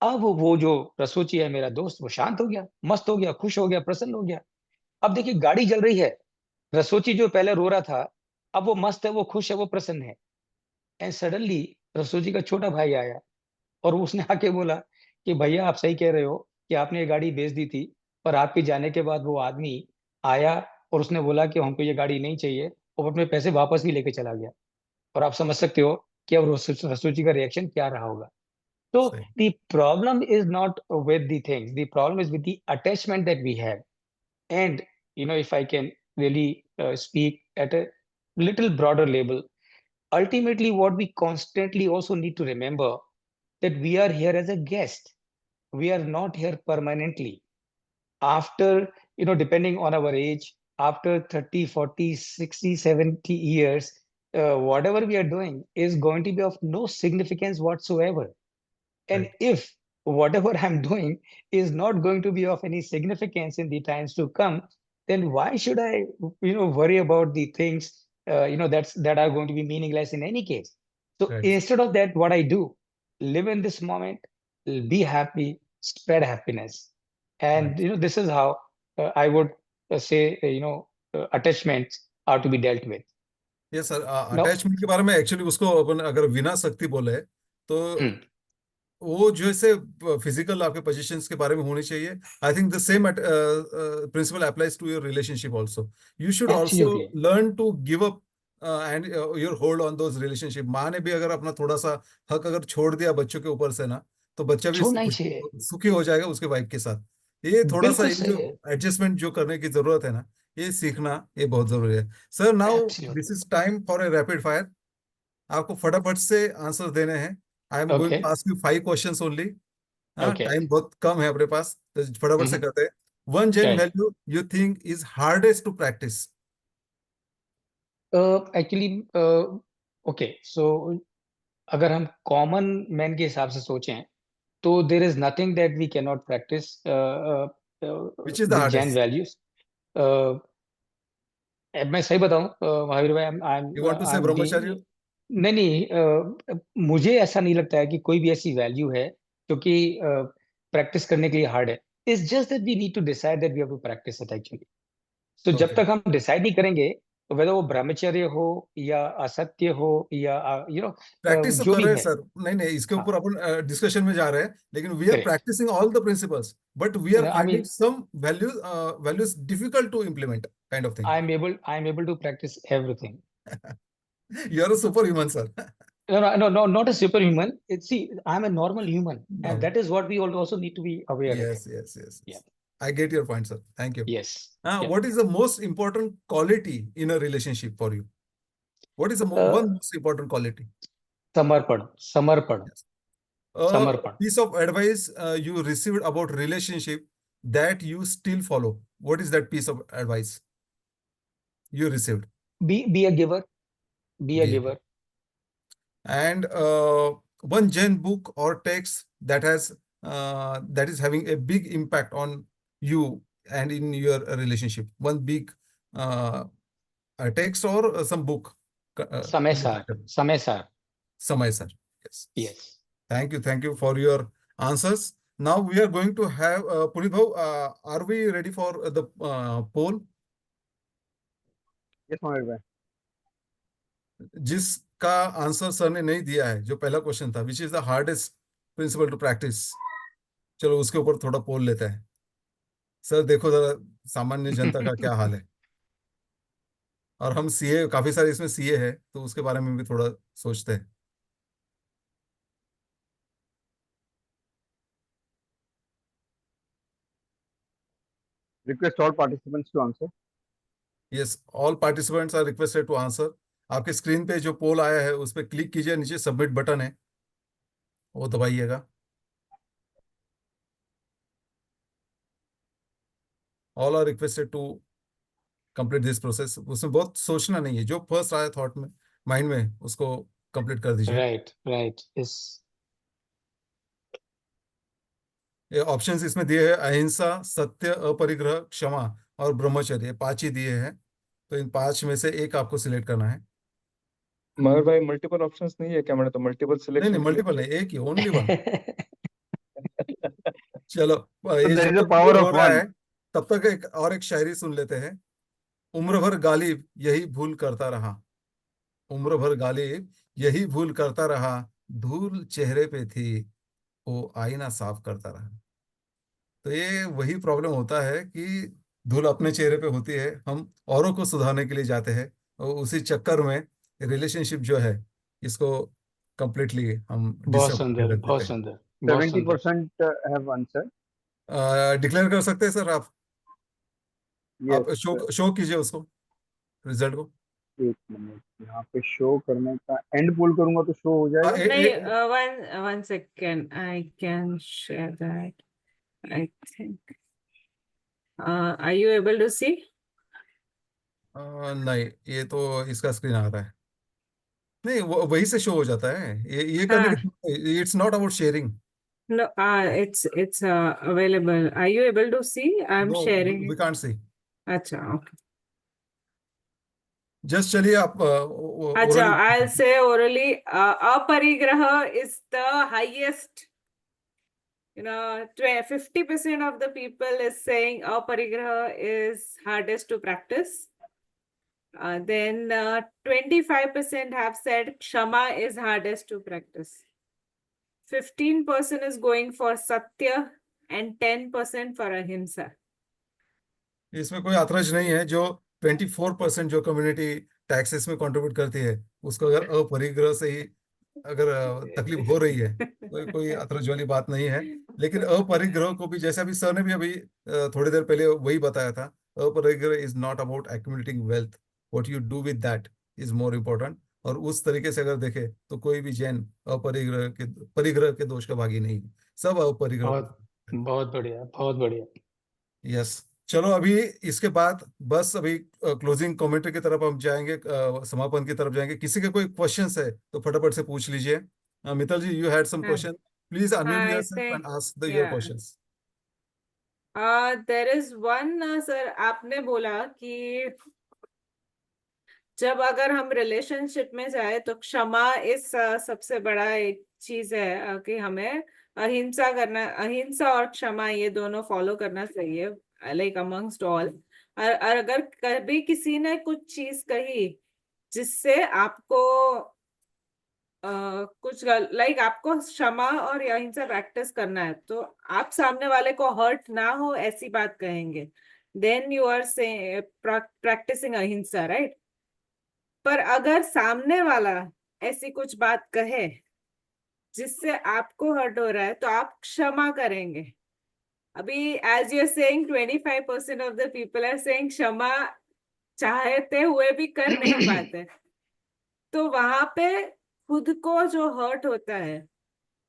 [SPEAKER 3] अब वो जो रसोची है मेरा दोस्त, वो शांत हो गया, मस्त हो गया, खुश हो गया, प्रसन्न हो गया। अब देखिए, गाड़ी जल रही है, रसोची जो पहले रो रहा था, अब वो मस्त है, वो खुश है, वो प्रसन्न है। एंड सडनली रसोची का छोटा भाई आया, और उसने आके बोला कि भैया आप सही कह रहे हो कि आपने ये गाड़ी बेच दी थी, पर आपके जाने के बाद वो आदमी आया और उसने बोला कि हमको ये गाड़ी नहीं चाहिए, और अपने पैसे वापस भी लेके चला गया। और आप समझ सकते हो कि अब रसू जी का रिएक्शन क्या रहा होगा। तो
[SPEAKER 1] सही.
[SPEAKER 3] The problem is not with the things, the problem is with the attachment that we have. And if I can really speak at a little broader level, ultimately what we constantly also need to remember, that we are here as a guest. We are not here permanently. After, depending on our age, after 30, 40, 60, 70 years, whatever we are doing is going to be of no significance whatsoever. And
[SPEAKER 1] Right.
[SPEAKER 3] if whatever I'm doing is not going to be of any significance in the times to come, then why should I, worry about the things, that are going to be meaningless in any case? So
[SPEAKER 1] Right.
[SPEAKER 3] instead of that, what I do, live in this moment, be happy, spread happiness.
[SPEAKER 1] Right.
[SPEAKER 3] And, this is how I would say, attachments are to be dealt with.
[SPEAKER 1] ये sir,
[SPEAKER 3] Now,
[SPEAKER 1] attachment के बारे में actually उसको अपन अगर विना शक्ति बोले तो
[SPEAKER 3] hmm,
[SPEAKER 1] वो जैसे फिजिकल आपके पोजीशंस के बारे में होनी चाहिए. I think the same principle applies to your relationship also. You should also
[SPEAKER 3] absolutely.
[SPEAKER 1] Learn to give up and your hold on those relationship. माँ ने भी अगर अपना थोड़ा सा हक अगर छोड़ दिया बच्चों के ऊपर से ना, तो बच्चा भी
[SPEAKER 3] छोड़ना ही चाहिए।
[SPEAKER 1] सुखी हो जाएगा उसके वाइफ के साथ. ये थोड़ा सा
[SPEAKER 3] बिल्कुल
[SPEAKER 1] ये
[SPEAKER 3] सही है।
[SPEAKER 1] जो एडजस्टमेंट जो करने की जरूरत है ना, ये सीखना ये बहुत जरूरी है. Sir, now this
[SPEAKER 3] Absolutely.
[SPEAKER 1] Is time for a rapid fire. आपको फटाफट से आंसर देने हैं. I am going to
[SPEAKER 3] Okay.
[SPEAKER 1] Ask you 5 questions only. हाँ,
[SPEAKER 3] Okay.
[SPEAKER 1] टाइम बहुत कम है अपने पास, तो फटाफट से
[SPEAKER 3] Mhm.
[SPEAKER 1] करते हैं. One Jain
[SPEAKER 3] Right.
[SPEAKER 1] Value you think is hardest to practise.
[SPEAKER 3] Actually, okay. So अगर हम कॉमन मैन के हिसाब से सोचें, तो there is nothing that we can not practise
[SPEAKER 1] which is the
[SPEAKER 3] with Jain
[SPEAKER 1] hardest?
[SPEAKER 3] Values. मैं सही बताऊं महावीर भाई,
[SPEAKER 1] यू वांट टू से
[SPEAKER 3] I'm
[SPEAKER 1] ब्रह्मचर्य?
[SPEAKER 3] being, नहीं नहीं, मुझे ऐसा नहीं लगता है कि कोई भी ऐसी वैल्यू है जो कि प्रैक्टिस करने के लिए हार्ड है। It's just that we need to decide that we have to practise it actually. तो जब
[SPEAKER 1] ओके.
[SPEAKER 3] तक हम डिसाइड नहीं करेंगे, वेदर वो ब्रह्मचर्य हो या असत्य हो या
[SPEAKER 1] प्रैक्टिस तो
[SPEAKER 3] जो
[SPEAKER 1] कर
[SPEAKER 3] भी
[SPEAKER 1] रहे हैं
[SPEAKER 3] है।
[SPEAKER 1] सर, नहीं नहीं, इसके
[SPEAKER 3] हाँ,
[SPEAKER 1] ऊपर अपन डिस्कशन में जा रहे हैं, लेकिन we are
[SPEAKER 3] correct.
[SPEAKER 1] Practising all the principles, but we are
[SPEAKER 3] I
[SPEAKER 1] finding
[SPEAKER 3] mean,
[SPEAKER 1] some values values difficult to implement, kind of thing.
[SPEAKER 3] I'm able to practice everything.
[SPEAKER 1] You are a super human sir.
[SPEAKER 3] No, no, no, no, not a superhuman. See, I'm a normal human, and
[SPEAKER 1] no.
[SPEAKER 3] that is what we all also need to be aware of it.
[SPEAKER 1] Yes, yes, yes,
[SPEAKER 3] Yeah.
[SPEAKER 1] yes. I get your point, sir. Thank you.
[SPEAKER 3] Yes. Yeah.
[SPEAKER 1] What is the most important quality in a relationship for you? What is the
[SPEAKER 3] Uh,
[SPEAKER 1] one most important quality?
[SPEAKER 3] समर्पण, समर्पण,
[SPEAKER 1] Yes. A
[SPEAKER 3] समर्पण.
[SPEAKER 1] piece of advice you received about relationship that you still follow. What is that piece of advice you received?
[SPEAKER 3] Be a giver. Be a
[SPEAKER 1] Give.
[SPEAKER 3] giver.
[SPEAKER 1] And one Zen book or text that is having a big impact on you and in your relationship. One big a text or some book
[SPEAKER 3] समय
[SPEAKER 1] in the
[SPEAKER 3] सार,
[SPEAKER 1] title.
[SPEAKER 3] समय सार.
[SPEAKER 1] समय sir. Yes,
[SPEAKER 3] Yes.
[SPEAKER 1] thank you for your answers. Now we are going to have Puneet bhau, are we ready for the poll?
[SPEAKER 4] Yes Mahavir भाई।
[SPEAKER 1] जिसका answer sir ने नहीं दिया है, जो पहला क्वेश्चन था, which is the hardest principle to practise, चलो उसके ऊपर थोड़ा पोल लेते हैं। सर देखो जरा सामान्य जनता का क्या हाल है, और हम सीए, काफी सारे इसमें सीए है, तो उसके बारे में भी थोड़ा सोचते हैं।
[SPEAKER 4] Request all participants to answer.
[SPEAKER 1] Yes, all participants are requested to answer. आपके स्क्रीन पे जो पोल आया है उस पर क्लिक कीजिए, नीचे सबमिट बटन है, वो दबाइएगा। All are requested to complete this process. उसमें बहुत सोचना नहीं है, जो फर्स्ट आया थॉट में, माइंड में, उसको कंप्लीट कर दीजिए।
[SPEAKER 3] Right, right. Yes.
[SPEAKER 1] ये ऑप्शंस इसमें दिए हैं, अहिंसा, सत्य, अपरिग्रह, क्षमा और ब्रह्मचर्य, ये 5 ही दिए हैं। तो इन 5 में से एक आपको सिलेक्ट करना है।
[SPEAKER 2] मगर भाई मल्टीपल ऑप्शंस नहीं है क्या? मैंने तो मल्टीपल
[SPEAKER 1] नहीं
[SPEAKER 2] सिलेक्शन
[SPEAKER 1] नहीं, मल्टीपल नहीं, एक ही, ओनली वन। चलो, ये
[SPEAKER 4] देयर
[SPEAKER 1] जब
[SPEAKER 4] इज अ
[SPEAKER 1] तक
[SPEAKER 4] पावर
[SPEAKER 1] हो
[SPEAKER 4] ऑफ
[SPEAKER 1] रहा
[SPEAKER 4] वन।
[SPEAKER 1] है तब तक एक शायरी सुन लेते हैं। उम्र भर गालिब यही भूल करता रहा, उम्र भर गालिब यही भूल करता रहा, धूल चेहरे पे थी वो आईना साफ करता रहा। तो ये वही प्रॉब्लम होता है कि धूल अपने चेहरे पे होती है, हम औरों को सुधारने के लिए जाते हैं, और उसी चक्कर में रिलेशनशिप जो है, इसको कंप्लीटली हम
[SPEAKER 3] बहुत
[SPEAKER 1] डिस्टर्ब करके
[SPEAKER 3] सुंदर,
[SPEAKER 1] रख देते
[SPEAKER 3] बहुत
[SPEAKER 1] हैं।
[SPEAKER 3] सुंदर, बहुत सुंदर।
[SPEAKER 4] 70% हैव आंसर।
[SPEAKER 1] डिक्लेयर कर सकते हैं सर आप
[SPEAKER 4] यस।
[SPEAKER 1] शो शो कीजिए उसको, रिजल्ट को।
[SPEAKER 4] एक मिनट, यहाँ पे शो करने का एंड पोल करूंगा तो शो हो
[SPEAKER 1] हाँ,
[SPEAKER 4] जाएगा।
[SPEAKER 5] नहीं, one second, I can share that, I think. Are you able to see?
[SPEAKER 1] नहीं, ये तो इसका स्क्रीन आ रहा है। नहीं, वो वही से शो हो जाता है, ये करने
[SPEAKER 5] हाँ.
[SPEAKER 1] के, it's not about sharing.
[SPEAKER 5] No, it's available. Are you able to see? I'm
[SPEAKER 1] no,
[SPEAKER 5] sharing
[SPEAKER 1] we
[SPEAKER 5] it.
[SPEAKER 1] Can't see.
[SPEAKER 5] अच्छा, okay.
[SPEAKER 1] जस्ट चलिए आप
[SPEAKER 5] अच्छा,
[SPEAKER 1] orally-
[SPEAKER 5] I'll say orally, aparigraha is the highest. 50% of the people is saying aparigraha is hardest to practice. Then 25% have said kshama is hardest to practice. 15% is going for satya and 10% for ahimsa.
[SPEAKER 1] इसमें कोई अतरज नहीं है। जो 24% जो community taxes में contribute करती है, उसको अगर अपरिग्रह से ही अगर तकलीफ हो रही है, तो कोई अतरज वाली बात नहीं है। लेकिन अपरिग्रह को भी, जैसे अभी सर ने भी अभी थोड़ी देर पहले वही बताया था, aparigraha is not about accumulating wealth, what you do with that is more important. और उस तरीके से अगर देखे तो कोई भी जैन परिग्रह के दोष का भागी नहीं है, सब अपरिग्रह।
[SPEAKER 3] बहुत बहुत बढ़िया, बहुत बढ़िया।
[SPEAKER 1] यस, चलो अभी इसके बाद बस अभी क्लोजिंग कमेंट्री की तरफ हम जाएंगे, समापन की तरफ जाएंगे। किसी के कोई क्वेश्चंस है तो फटाफट से पूछ लीजिए। मित्तल जी, यू हैड सम
[SPEAKER 5] हाँ.
[SPEAKER 1] Question, please unmute
[SPEAKER 5] I
[SPEAKER 1] yourself and
[SPEAKER 5] think,
[SPEAKER 1] ask your
[SPEAKER 5] yeah.
[SPEAKER 1] Questions.
[SPEAKER 5] There is one, sir, आपने बोला कि जब अगर हम रिलेशनशिप में जाए तो क्षमा इस सबसे बड़ा एक चीज है, कि हमें अहिंसा करना, अहिंसा और क्षमा ये दोनों फॉलो करना चाहिए, लाइक अमंगस्ट ऑल। और अगर कभी किसी ने कुछ चीज कही जिससे आपको कुछ लाइक आपको क्षमा और अहिंसा प्रैक्टिस करना है, तो आप सामने वाले को हर्ट ना हो ऐसी बात कहेंगे, देन यू आर से प्रैक्टिसिंग अहिंसा, राइट? पर अगर सामने वाला ऐसी कुछ बात कहे जिससे आपको हर्ट हो रहा है, तो आप क्षमा करेंगे। अभी as you are saying 25% of the people are saying क्षमा चाहते हुए भी कर नहीं पाते। तो वहां पे खुद को जो हर्ट होता है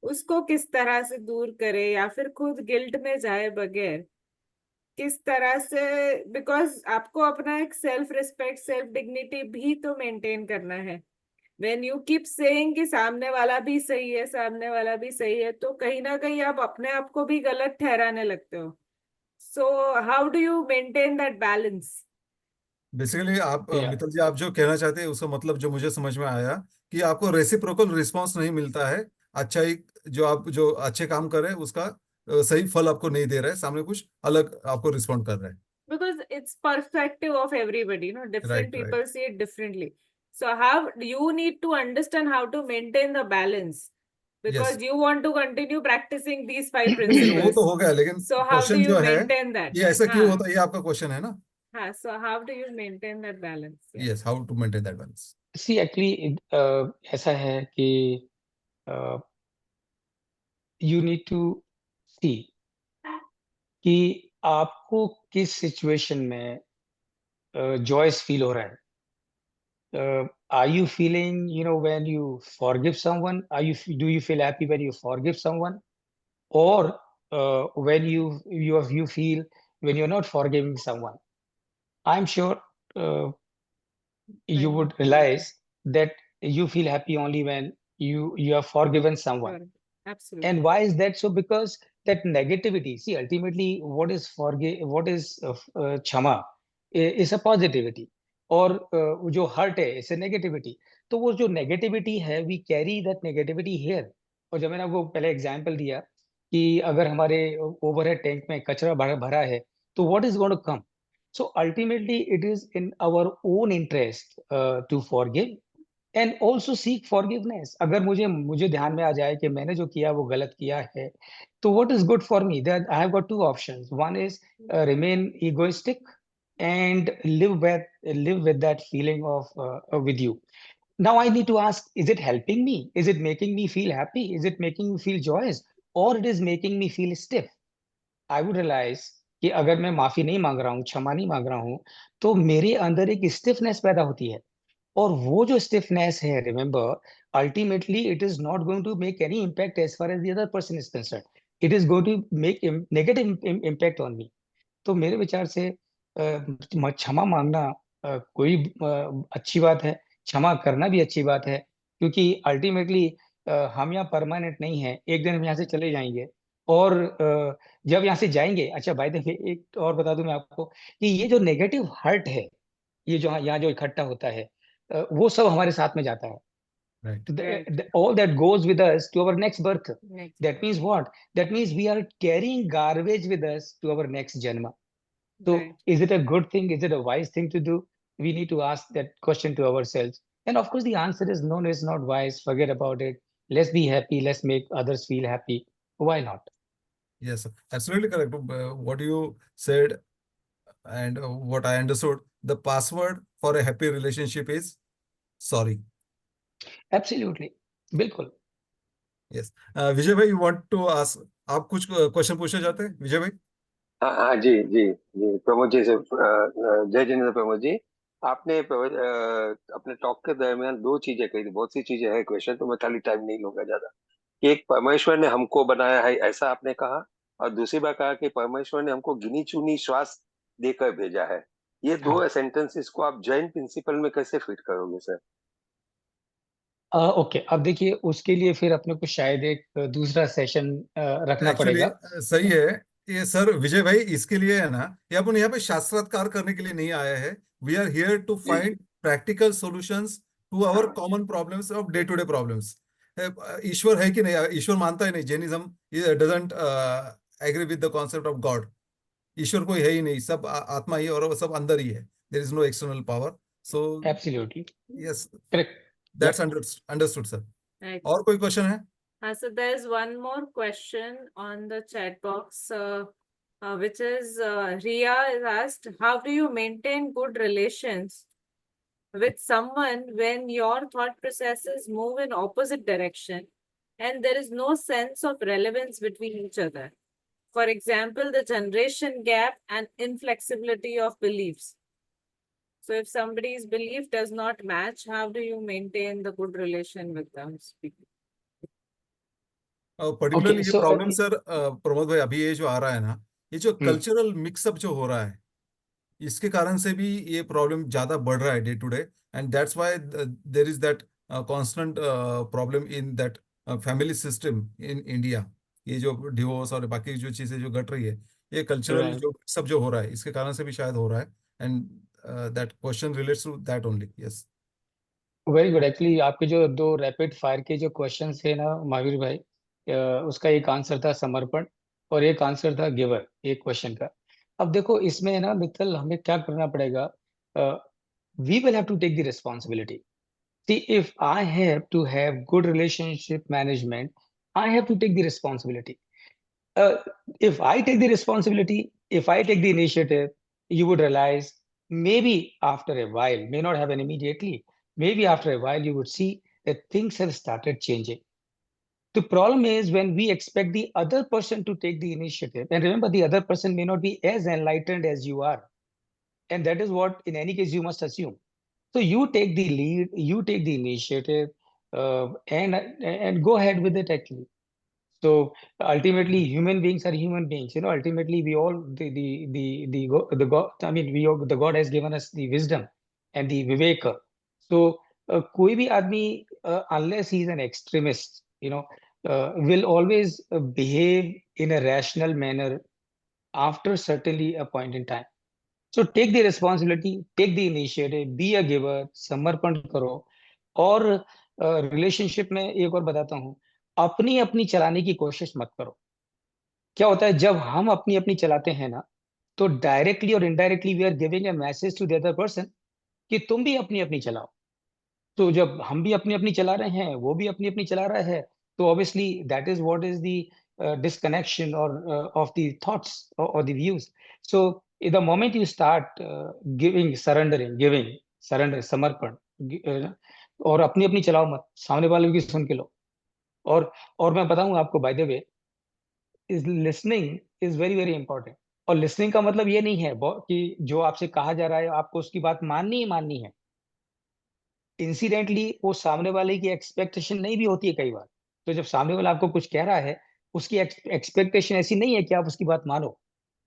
[SPEAKER 5] उसको किस तरह से दूर करे, या फिर खुद गिल्ट में जाए बगैर किस तरह से, बिकॉज आपको अपना एक सेल्फ रिस्पेक्ट, सेल्फ डिग्निटी भी तो मेंटेन करना है। व्हेन यू कीप सेइंग कि सामने वाला भी सही है, सामने वाला भी सही है, तो कहीं ना कहीं आप अपने आप को भी गलत ठहराने लगते हो। So how do you maintain that balance?
[SPEAKER 1] Basically आप
[SPEAKER 3] Yeah.
[SPEAKER 1] मित्तल जी, आप जो कहना चाहते हैं उसका मतलब जो मुझे समझ में आया, कि आपको रेसिप्रोकल रिस्पॉन्स नहीं मिलता है। अच्छा ही जो अच्छे काम कर रहे हैं उसका सही फल आपको नहीं दे रहा है, सामने कुछ अलग आपको रिस्पॉन्ड कर रहा है।
[SPEAKER 5] Because it's perspective of everybody, you know, different
[SPEAKER 1] right right.
[SPEAKER 5] people see it differently. So how you need to understand how to maintain the balance,
[SPEAKER 1] yes.
[SPEAKER 5] because you want to continue practicing these 5
[SPEAKER 1] वो
[SPEAKER 5] principles.
[SPEAKER 1] तो हो गया, लेकिन
[SPEAKER 5] So how do
[SPEAKER 1] question
[SPEAKER 5] you
[SPEAKER 1] जो है
[SPEAKER 5] maintain that?
[SPEAKER 1] ये ऐसा क्यों
[SPEAKER 5] हाँ,
[SPEAKER 1] होता है, ये आपका क्वेश्चन है ना।
[SPEAKER 5] हाँ, so how do you maintain that balance? Yeah.
[SPEAKER 1] Yes, how to maintain that balance.
[SPEAKER 3] See actually ऐसा है कि यू नीड टू सी कि आपको किस सिचुएशन में जॉयस फील हो रहा है। Are you feeling, when you forgive someone, do you feel happy when you forgive someone, or when you feel when you're not forgiving someone? I'm sure you
[SPEAKER 5] When-
[SPEAKER 3] would realize that you feel happy only when you have forgiven someone.
[SPEAKER 5] Sure. Absolutely.
[SPEAKER 3] And why is that so? Because that negativity, see, ultimately, what is क्षमा is a positivity, और जो hurt है is a negativity. तो वो जो negativity है, we carry that negativity here. और जब मैंने आपको पहले example दिया कि अगर हमारे overhead tank में कचरा भरा है, तो what is going to come? So ultimately, it is in our own interest to forgive and also seek forgiveness. अगर मुझे ध्यान में आ जाए कि मैंने जो किया वो गलत किया है, तो what is good for me? That I have got two options. One is remain egoistic and live with that feeling of with you. Now I need to ask: is it helping me? Is it making me feel happy? Is it making me feel joyous? Or it is making me feel stiff? I would realize कि अगर मैं माफी नहीं मांग रहा हूँ, क्षमा नहीं मांग रहा हूँ, तो मेरे अंदर एक स्टिफनेस पैदा होती है। और वो जो स्टिफनेस है, remember, ultimately it is not going to make any impact as far as the other person is concern. It is going to make negative impact on me. तो मेरे विचार से क्षमा मांगना कोई अच्छी बात है, क्षमा करना भी अच्छी बात है, क्योंकि अल्टीमेटली हम यहाँ परमानेंट नहीं है। एक दिन हम यहाँ से चले जाएंगे, और जब यहाँ से जाएंगे, अच्छा बाय द वे एक और बता दूं मैं आपको कि ये जो नेगेटिव हर्ट है, ये जो यहाँ जो इकट्ठा होता है, वो सब हमारे साथ में जाता है।
[SPEAKER 1] Right.
[SPEAKER 5] Right.
[SPEAKER 3] All that goes with us to our next birth.
[SPEAKER 5] Next.
[SPEAKER 3] That means what? That means we are carrying garbage with us to our next janma. So
[SPEAKER 5] Right.
[SPEAKER 3] is it a good thing? Is it a wise thing to do? We need to ask that question to ourselves. And of course, the answer is no, it's not wise. Forget about it. Let's be happy. Let's make others feel happy. Why not?
[SPEAKER 1] Yes, absolutely correct. What you said and what I understood, the password for a happy relationship is sorry.
[SPEAKER 3] Absolutely. बिल्कुल।
[SPEAKER 1] Yes. विजय भाई, you want to ask, आप कुछ question पूछना चाहते हैं विजय भाई?
[SPEAKER 6] हाँ हाँ जी जी जी, प्रमोद जी से जय जिनेन्द्र प्रमोद जी। आपने अपने टॉक के दरमियान दो चीजें कही थी, बहुत सी चीजें हैं क्वेश्चन, तो मैं खाली टाइम नहीं लूंगा ज्यादा। कि एक, परमेश्वर ने हमको बनाया है ऐसा आपने कहा, और दूसरी बात कहा कि परमेश्वर ने हमको गिनी चुनी श्वास देकर भेजा है। ये दो सेंटेंसेस को आप जैन प्रिंसिपल में कैसे फिट करोगे सर?
[SPEAKER 3] ओके, अब देखिए, उसके लिए फिर अपने को शायद एक दूसरा सेशन रखना
[SPEAKER 1] एक्चुअली
[SPEAKER 3] पड़ेगा।
[SPEAKER 1] सही है ये सर विजय भाई, इसके लिए है ना, ये अपन यहाँ पे शास्त्रार्थ करने के लिए नहीं आया है। We are here to find practical solutions to our common problems of day to day problems. ईश्वर है कि नहीं? ईश्वर मानता ही नहीं, Jainism doesn't agree with the concept of God. ईश्वर कोई है ही नहीं, सब आत्मा ही है और वो सब अंदर ही है। There is no external power. So
[SPEAKER 3] absolutely
[SPEAKER 1] yes,
[SPEAKER 3] correct.
[SPEAKER 1] That's understood sir.
[SPEAKER 5] Right.
[SPEAKER 1] और कोई क्वेश्चन है?
[SPEAKER 5] So there's one more question on the chat box, which is Ria is asked, how do you maintain good relations with someone when your thought processes move in opposite direction and there is no sense of relevance between each other? For example, the generation gap and inflexibility of beliefs. So if somebody's belief does not match, how do you maintain the good relation with them?
[SPEAKER 1] Particularly
[SPEAKER 3] Okay,
[SPEAKER 1] ये
[SPEAKER 3] so
[SPEAKER 1] problem sir Pramod भाई, अभी ये जो आ रहा है ना, ये जो कल्चरल मिक्सअप जो हो रहा है, इसके कारण से भी ये प्रॉब्लम ज्यादा बढ़ रहा है day to day. And that's why there is that constant problem in that family system in India. ये जो डिवोर्स और बाकी जो चीजें जो घट रही है, ये कल्चरल
[SPEAKER 3] Right.
[SPEAKER 1] जो मिक्सअप जो हो रहा है, इसके कारण से भी शायद हो रहा है। And that question relates to that only. Yes.
[SPEAKER 3] Very good. Actually आपके जो दो रैपिड फायर के जो क्वेश्चंस थे ना महावीर भाई, उसका एक आंसर था समर्पण और एक आंसर था गिवर, एक क्वेश्चन का। अब देखो इसमें ना मित्तल हमें क्या करना पड़ेगा, we will have to take the responsibility. See if I have to have good relationship management, I have to take the responsibility. If I take the responsibility, if I take the initiative, you would realize maybe after a while, may not happen immediately, maybe after a while, you would see that things have started changing. The problem is when we expect the other person to take the initiative, and remember, the other person may not be as enlightened as you are. And that is what, in any case, you must assume. So you take the lead, you take the initiative, and go ahead with it actually. So ultimately, human beings are human beings. Ultimately, we all the God. I mean, the God has given us the wisdom and the viveka. So कोई भी आदमी, unless he is an extremist, will always behave in a rational manner after certainly a point in time. So take the responsibility, take the initiative, be a giver, समर्पण करो। और relationship में एक और बताता हूँ, अपनी अपनी चलाने की कोशिश मत करो। क्या होता है जब हम अपनी अपनी चलाते हैं ना, तो डायरेक्टली और indirectly we are giving a message to the other person कि तुम भी अपनी अपनी चलाओ। तो जब हम भी अपनी अपनी चला रहे हैं, वो भी अपनी अपनी चला रहा है, तो obviously that is what is the disconnection or of the thoughts or the views. So the moment you start giving surrender समर्पण, और अपनी अपनी चलाओ मत, सामने वाले की सुन के लो। और मैं बताऊं आपको, by the way, is listening is very very important. और लिसनिंग का मतलब ये नहीं है कि जो आपसे कहा जा रहा है आपको उसकी बात माननी ही माननी है। इंसिडेंटली वो सामने वाले की एक्सपेक्टेशन नहीं भी होती है कई बार। तो जब सामने वाला आपको कुछ कह रहा है, उसकी एक्सपेक्टेशन ऐसी नहीं है कि आप उसकी बात मानो,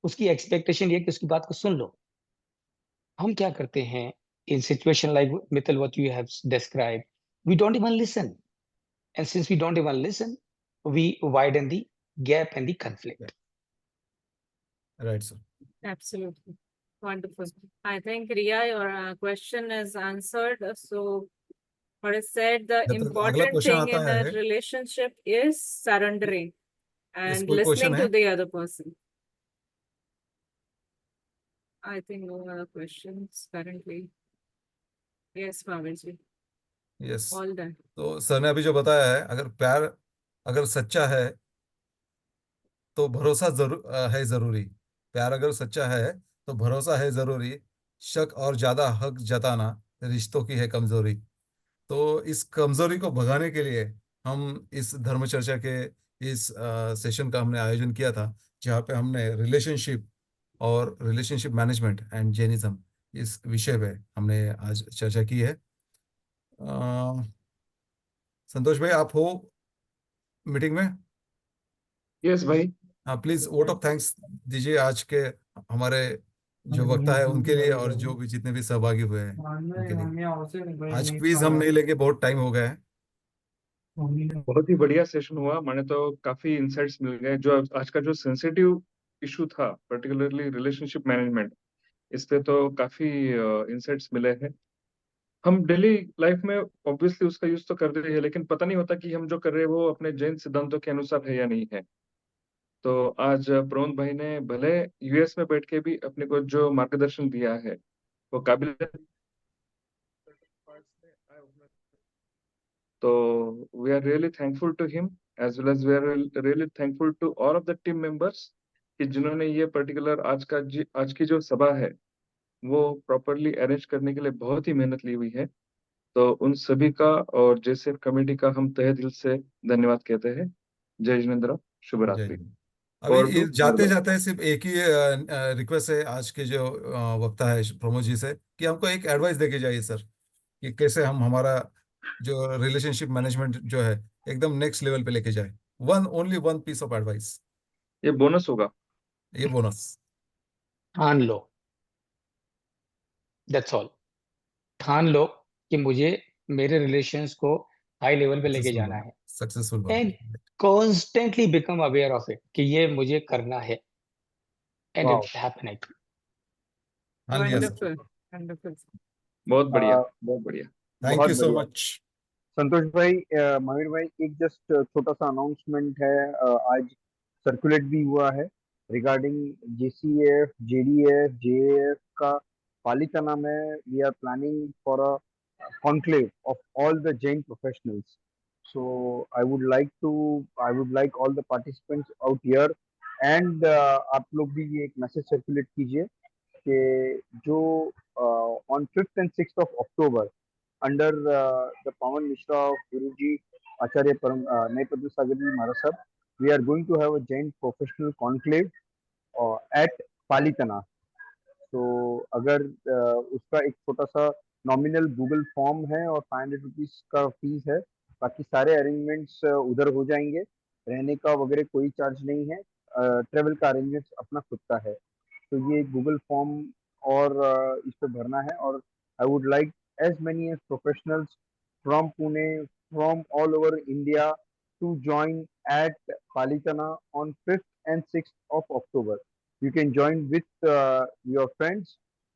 [SPEAKER 3] उसकी एक्सपेक्टेशन ये कि उसकी बात को सुन लो। हम क्या करते हैं इन situation like Mittal what you have describe, we don't even listen, and since we don't even listen, we widen the gap and the conflict.
[SPEAKER 1] Right sir.
[SPEAKER 5] Absolutely. Wonderful. I think Riya, your question is answered. So what is said, the
[SPEAKER 1] अगला
[SPEAKER 5] important
[SPEAKER 1] question
[SPEAKER 5] thing
[SPEAKER 1] आता
[SPEAKER 5] in a
[SPEAKER 1] है,
[SPEAKER 5] relationship is surrendering
[SPEAKER 1] इस
[SPEAKER 5] and
[SPEAKER 1] कोई question
[SPEAKER 5] listening
[SPEAKER 1] है?
[SPEAKER 5] to the other person. I think no other questions currently. Yes, Bhavesh ji.
[SPEAKER 1] Yes.
[SPEAKER 5] All done.
[SPEAKER 1] तो sir ने अभी जो बताया है, अगर प्यार अगर सच्चा है तो भरोसा है जरूरी। प्यार अगर सच्चा है तो भरोसा है जरूरी। शक और ज्यादा हक जताना रिश्तों की है कमजोरी। तो इस कमजोरी को भगाने के लिए हम इस धर्म चर्चा के इस सेशन का हमने आयोजन किया था, जहाँ पे हमने रिलेशनशिप और रिलेशनशिप मैनेजमेंट एंड जैनिज्म इस विषय पे हमने आज चर्चा की है। संतोष भाई, आप हो मीटिंग में?
[SPEAKER 2] यस भाई।
[SPEAKER 1] हाँ, प्लीज वोट ऑफ थैंक्स दीजिए आज के हमारे जो वक्ता है उनके लिए, और जो भी जितने भी सहभागी हुए हैं उनके लिए। आज क्विज हम नहीं लेंगे, बहुत टाइम हो गया है।
[SPEAKER 2] बहुत ही बढ़िया सेशन हुआ, मैंने तो काफी इंसाइट्स मिल गए। जो आज का जो सेंसिटिव इशू था, पर्टिकुलरली रिलेशनशिप मैनेजमेंट, इस पे तो काफी इंसाइट्स मिले हैं। हम डेली लाइफ में ऑब्वियसली उसका यूज तो कर रहे हैं, लेकिन पता नहीं होता कि हम जो कर रहे हैं वो अपने जैन सिद्धांतों के अनुसार है या नहीं है। तो आज प्रमोद भाई ने भले यूएस में बैठ के भी अपने को जो मार्गदर्शन दिया है वो काबिल। तो we are really thankful to him, as well as we are really thankful to all of the team members कि जिन्होंने ये पर्टिकुलर आज की जो सभा है वो प्रॉपरली अरेंज करने के लिए बहुत ही मेहनत ली हुई है। तो उन सभी का और जैसे कमेटी का हम तहे दिल से धन्यवाद कहते हैं। जय जिनेन्द्र, शुभ
[SPEAKER 1] जय
[SPEAKER 2] रात्रि।
[SPEAKER 1] हिंद। अभी
[SPEAKER 2] और दो
[SPEAKER 1] जाते जाते सिर्फ एक ही रिक्वेस्ट है आज के जो वक्ता है प्रमोद जी से, कि हमको एक एडवाइस देके जाइए सर, कि कैसे हम हमारा जो रिलेशनशिप मैनेजमेंट जो है एकदम नेक्स्ट लेवल पे लेके जाए। Only one piece of advice,
[SPEAKER 2] ये बोनस होगा।
[SPEAKER 1] ये बोनस।
[SPEAKER 3] ठान लो, दैट्स ऑल। ठान लो कि मुझे मेरे रिलेशंस को हाई लेवल पे लेके जाना है,
[SPEAKER 1] सक्सेसफुल
[SPEAKER 3] एंड
[SPEAKER 1] बना।
[SPEAKER 3] Constantly become aware of it कि ये मुझे करना है, एंड
[SPEAKER 4] वाह,
[SPEAKER 3] इट्स हैपनिंग।
[SPEAKER 1] हाँ लिया सर।
[SPEAKER 5] Wonderful. Wonderful.
[SPEAKER 2] बहुत बढ़िया, बहुत बढ़िया।
[SPEAKER 1] थैंक
[SPEAKER 4] बहुत
[SPEAKER 1] यू सो
[SPEAKER 4] बढ़िया।
[SPEAKER 1] मच।
[SPEAKER 4] संतोष भाई, महावीर भाई, एक जस्ट छोटा सा अनाउंसमेंट है, आज सर्कुलेट भी हुआ है रिगार्डिंग JCAF, JDF, JAF का पालिताना में we are planning for a conclave of all the Jain professionals. So I would like all the participants out here and आप लोग भी ये एक मैसेज सर्कुलेट कीजिए कि जो on 5th and 6th of October under the Pawan Mishra of Guruji Acharya Naipadra Sagarji Maharaj Sahib, we are going to have a Jain professional conclave at Palitana. तो अगर उसका एक छोटा सा नॉमिनल गूगल फॉर्म है और 500 rupees का fees है, बाकी सारे अरेंजमेंट्स उधर हो जाएंगे, रहने का वगैरह कोई चार्ज नहीं है, ट्रेवल का अरेंजमेंट्स अपना खुद का है। तो ये गूगल फॉर्म और इस पे भरना है, और I would like as many as professionals from Pune, from all over India to join at Palitana on 5th and 6th of October. You can join with your friends.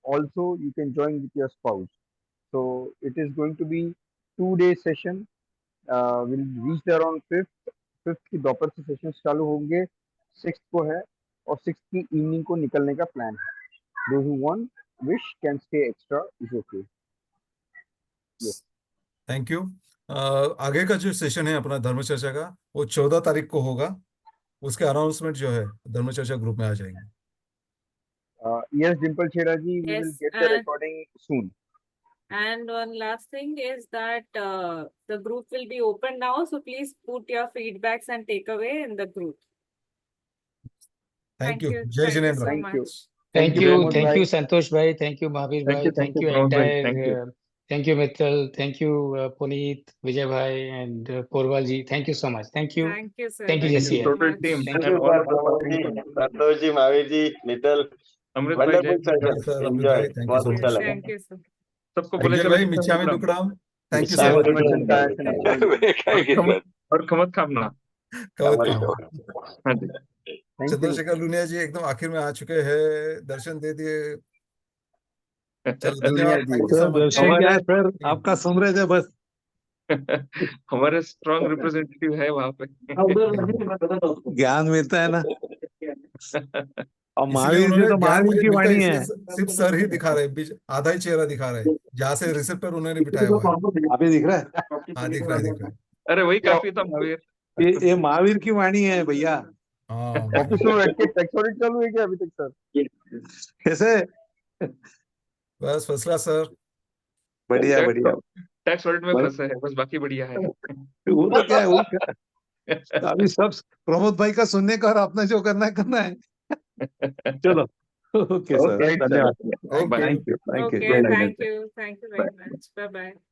[SPEAKER 4] Also, you can join with your spouse. So it is going to be 2-day session. We'll reach there on 5th. 5th की दोपहर से session चालू होंगे, 6th को है, और 6th की evening को निकलने का प्लान है। Those who want wish can stay extra is okay. Yes.
[SPEAKER 1] Thank you. आगे का जो सेशन है अपना धर्म चर्चा का, वो 14 तारीख को होगा। उसके अनाउंसमेंट जो है धर्म चर्चा ग्रुप में आ जाएंगे।
[SPEAKER 4] Yes, Dimple Chheda ji, we will
[SPEAKER 5] Yes,
[SPEAKER 4] get the recording soon.
[SPEAKER 5] And one last thing is that the group will be open now, so please put your feedbacks and takeaway in the group.
[SPEAKER 1] Thank you. जय
[SPEAKER 5] Thank you
[SPEAKER 1] Jinendra.
[SPEAKER 5] so
[SPEAKER 4] Thank you.
[SPEAKER 5] much.
[SPEAKER 3] Thank
[SPEAKER 4] you,
[SPEAKER 3] you,
[SPEAKER 4] Pramod
[SPEAKER 3] thank
[SPEAKER 4] bhai.
[SPEAKER 3] you, Santosh bhai, thank you, Mahavir
[SPEAKER 2] Thank
[SPEAKER 3] bhai,
[SPEAKER 2] you,
[SPEAKER 3] thank you
[SPEAKER 2] Pramod bhai. Thank
[SPEAKER 3] entire,
[SPEAKER 2] you.
[SPEAKER 3] thank you Mittal, thank you Puneet, Vijay bhai, and Porwal ji. Thank you so much. Thank you,
[SPEAKER 5] Thank you, sir.
[SPEAKER 3] thank you,
[SPEAKER 2] Thank you,
[SPEAKER 3] JCA.
[SPEAKER 2] total
[SPEAKER 5] much.
[SPEAKER 2] team,
[SPEAKER 3] Thank
[SPEAKER 2] and
[SPEAKER 3] you.
[SPEAKER 2] all of the
[SPEAKER 7] Pramod ji,
[SPEAKER 2] participants.
[SPEAKER 7] Santosh ji, Mahavir ji, Mittal,
[SPEAKER 2] Amrit भाई,
[SPEAKER 7] wonderful
[SPEAKER 2] Jai
[SPEAKER 1] हाँ
[SPEAKER 7] session,
[SPEAKER 1] sir, Amit
[SPEAKER 7] enjoy,
[SPEAKER 1] भाई thank you
[SPEAKER 7] बहुत
[SPEAKER 1] so
[SPEAKER 7] अच्छा
[SPEAKER 1] much.
[SPEAKER 7] लगा।
[SPEAKER 5] Thank you, sir.
[SPEAKER 2] सबको बोले
[SPEAKER 1] अजय
[SPEAKER 2] चलो
[SPEAKER 1] भाई,
[SPEAKER 2] निश्चय
[SPEAKER 1] मिच्छामी
[SPEAKER 2] मुद्राम।
[SPEAKER 1] दुक्कड़म, थैंक यू सो
[SPEAKER 7] निश्चय
[SPEAKER 1] मच।
[SPEAKER 4] Santai, Santai.
[SPEAKER 2] और खमत खामना।
[SPEAKER 1] कवत
[SPEAKER 7] कमल
[SPEAKER 1] काम।
[SPEAKER 2] हाँ जी।
[SPEAKER 4] Thank you.
[SPEAKER 1] चंद्रशेखर लुनिया जी एकदम आखिर में आ चुके हैं, दर्शन दे दिए। चलो
[SPEAKER 4] लुनिया
[SPEAKER 1] धन्यवाद,
[SPEAKER 4] जी।
[SPEAKER 1] Thank you so much.
[SPEAKER 8] दर्शन क्या है सर, आपका सुन रहे थे बस।
[SPEAKER 2] हमारे स्ट्रॉन्ग रिप्रेजेंटेटिव है वहां पे।
[SPEAKER 8] ज्ञान मिलता है ना, और
[SPEAKER 1] इसलिए
[SPEAKER 8] महावीर जी
[SPEAKER 1] उन्होंने
[SPEAKER 8] तो
[SPEAKER 1] ज्ञान
[SPEAKER 8] महावीर की
[SPEAKER 1] मिलता है,
[SPEAKER 8] वाणी
[SPEAKER 1] इसलिए
[SPEAKER 8] है।
[SPEAKER 1] सिर्फ सर ही दिखा रहे, आधा ही चेहरा दिखा रहे, जहाँ से रिसेप्टर उन्होंने बिठाया हुआ है।
[SPEAKER 8] अभी दिख रहा है,
[SPEAKER 1] हाँ दिख रहा है, दिख रहा है।
[SPEAKER 2] अरे वही काफी था महावीर।
[SPEAKER 8] ये महावीर की वाणी है भैया।
[SPEAKER 1] हाँ
[SPEAKER 4] ऑफिस में बैठ के टैक्स ऑडिट चालू है क्या अभी तक सर?
[SPEAKER 8] कैसे?
[SPEAKER 1] बस फर्स्ट क्लास सर।
[SPEAKER 8] बढ़िया बढ़िया।
[SPEAKER 2] टैक्स ऑडिट में फंसे है, बस बाकी बढ़िया है।
[SPEAKER 8] वो तो क्या है, वही क्या। अभी सब प्रमोद भाई का सुनने का और अपना जो करना है। चलो, ओके सर,
[SPEAKER 2] Okay,
[SPEAKER 8] धन्यवाद।
[SPEAKER 1] Thank you.
[SPEAKER 8] Thank you, thank you.
[SPEAKER 5] Okay, thank you. Thank you very much. Bye-bye.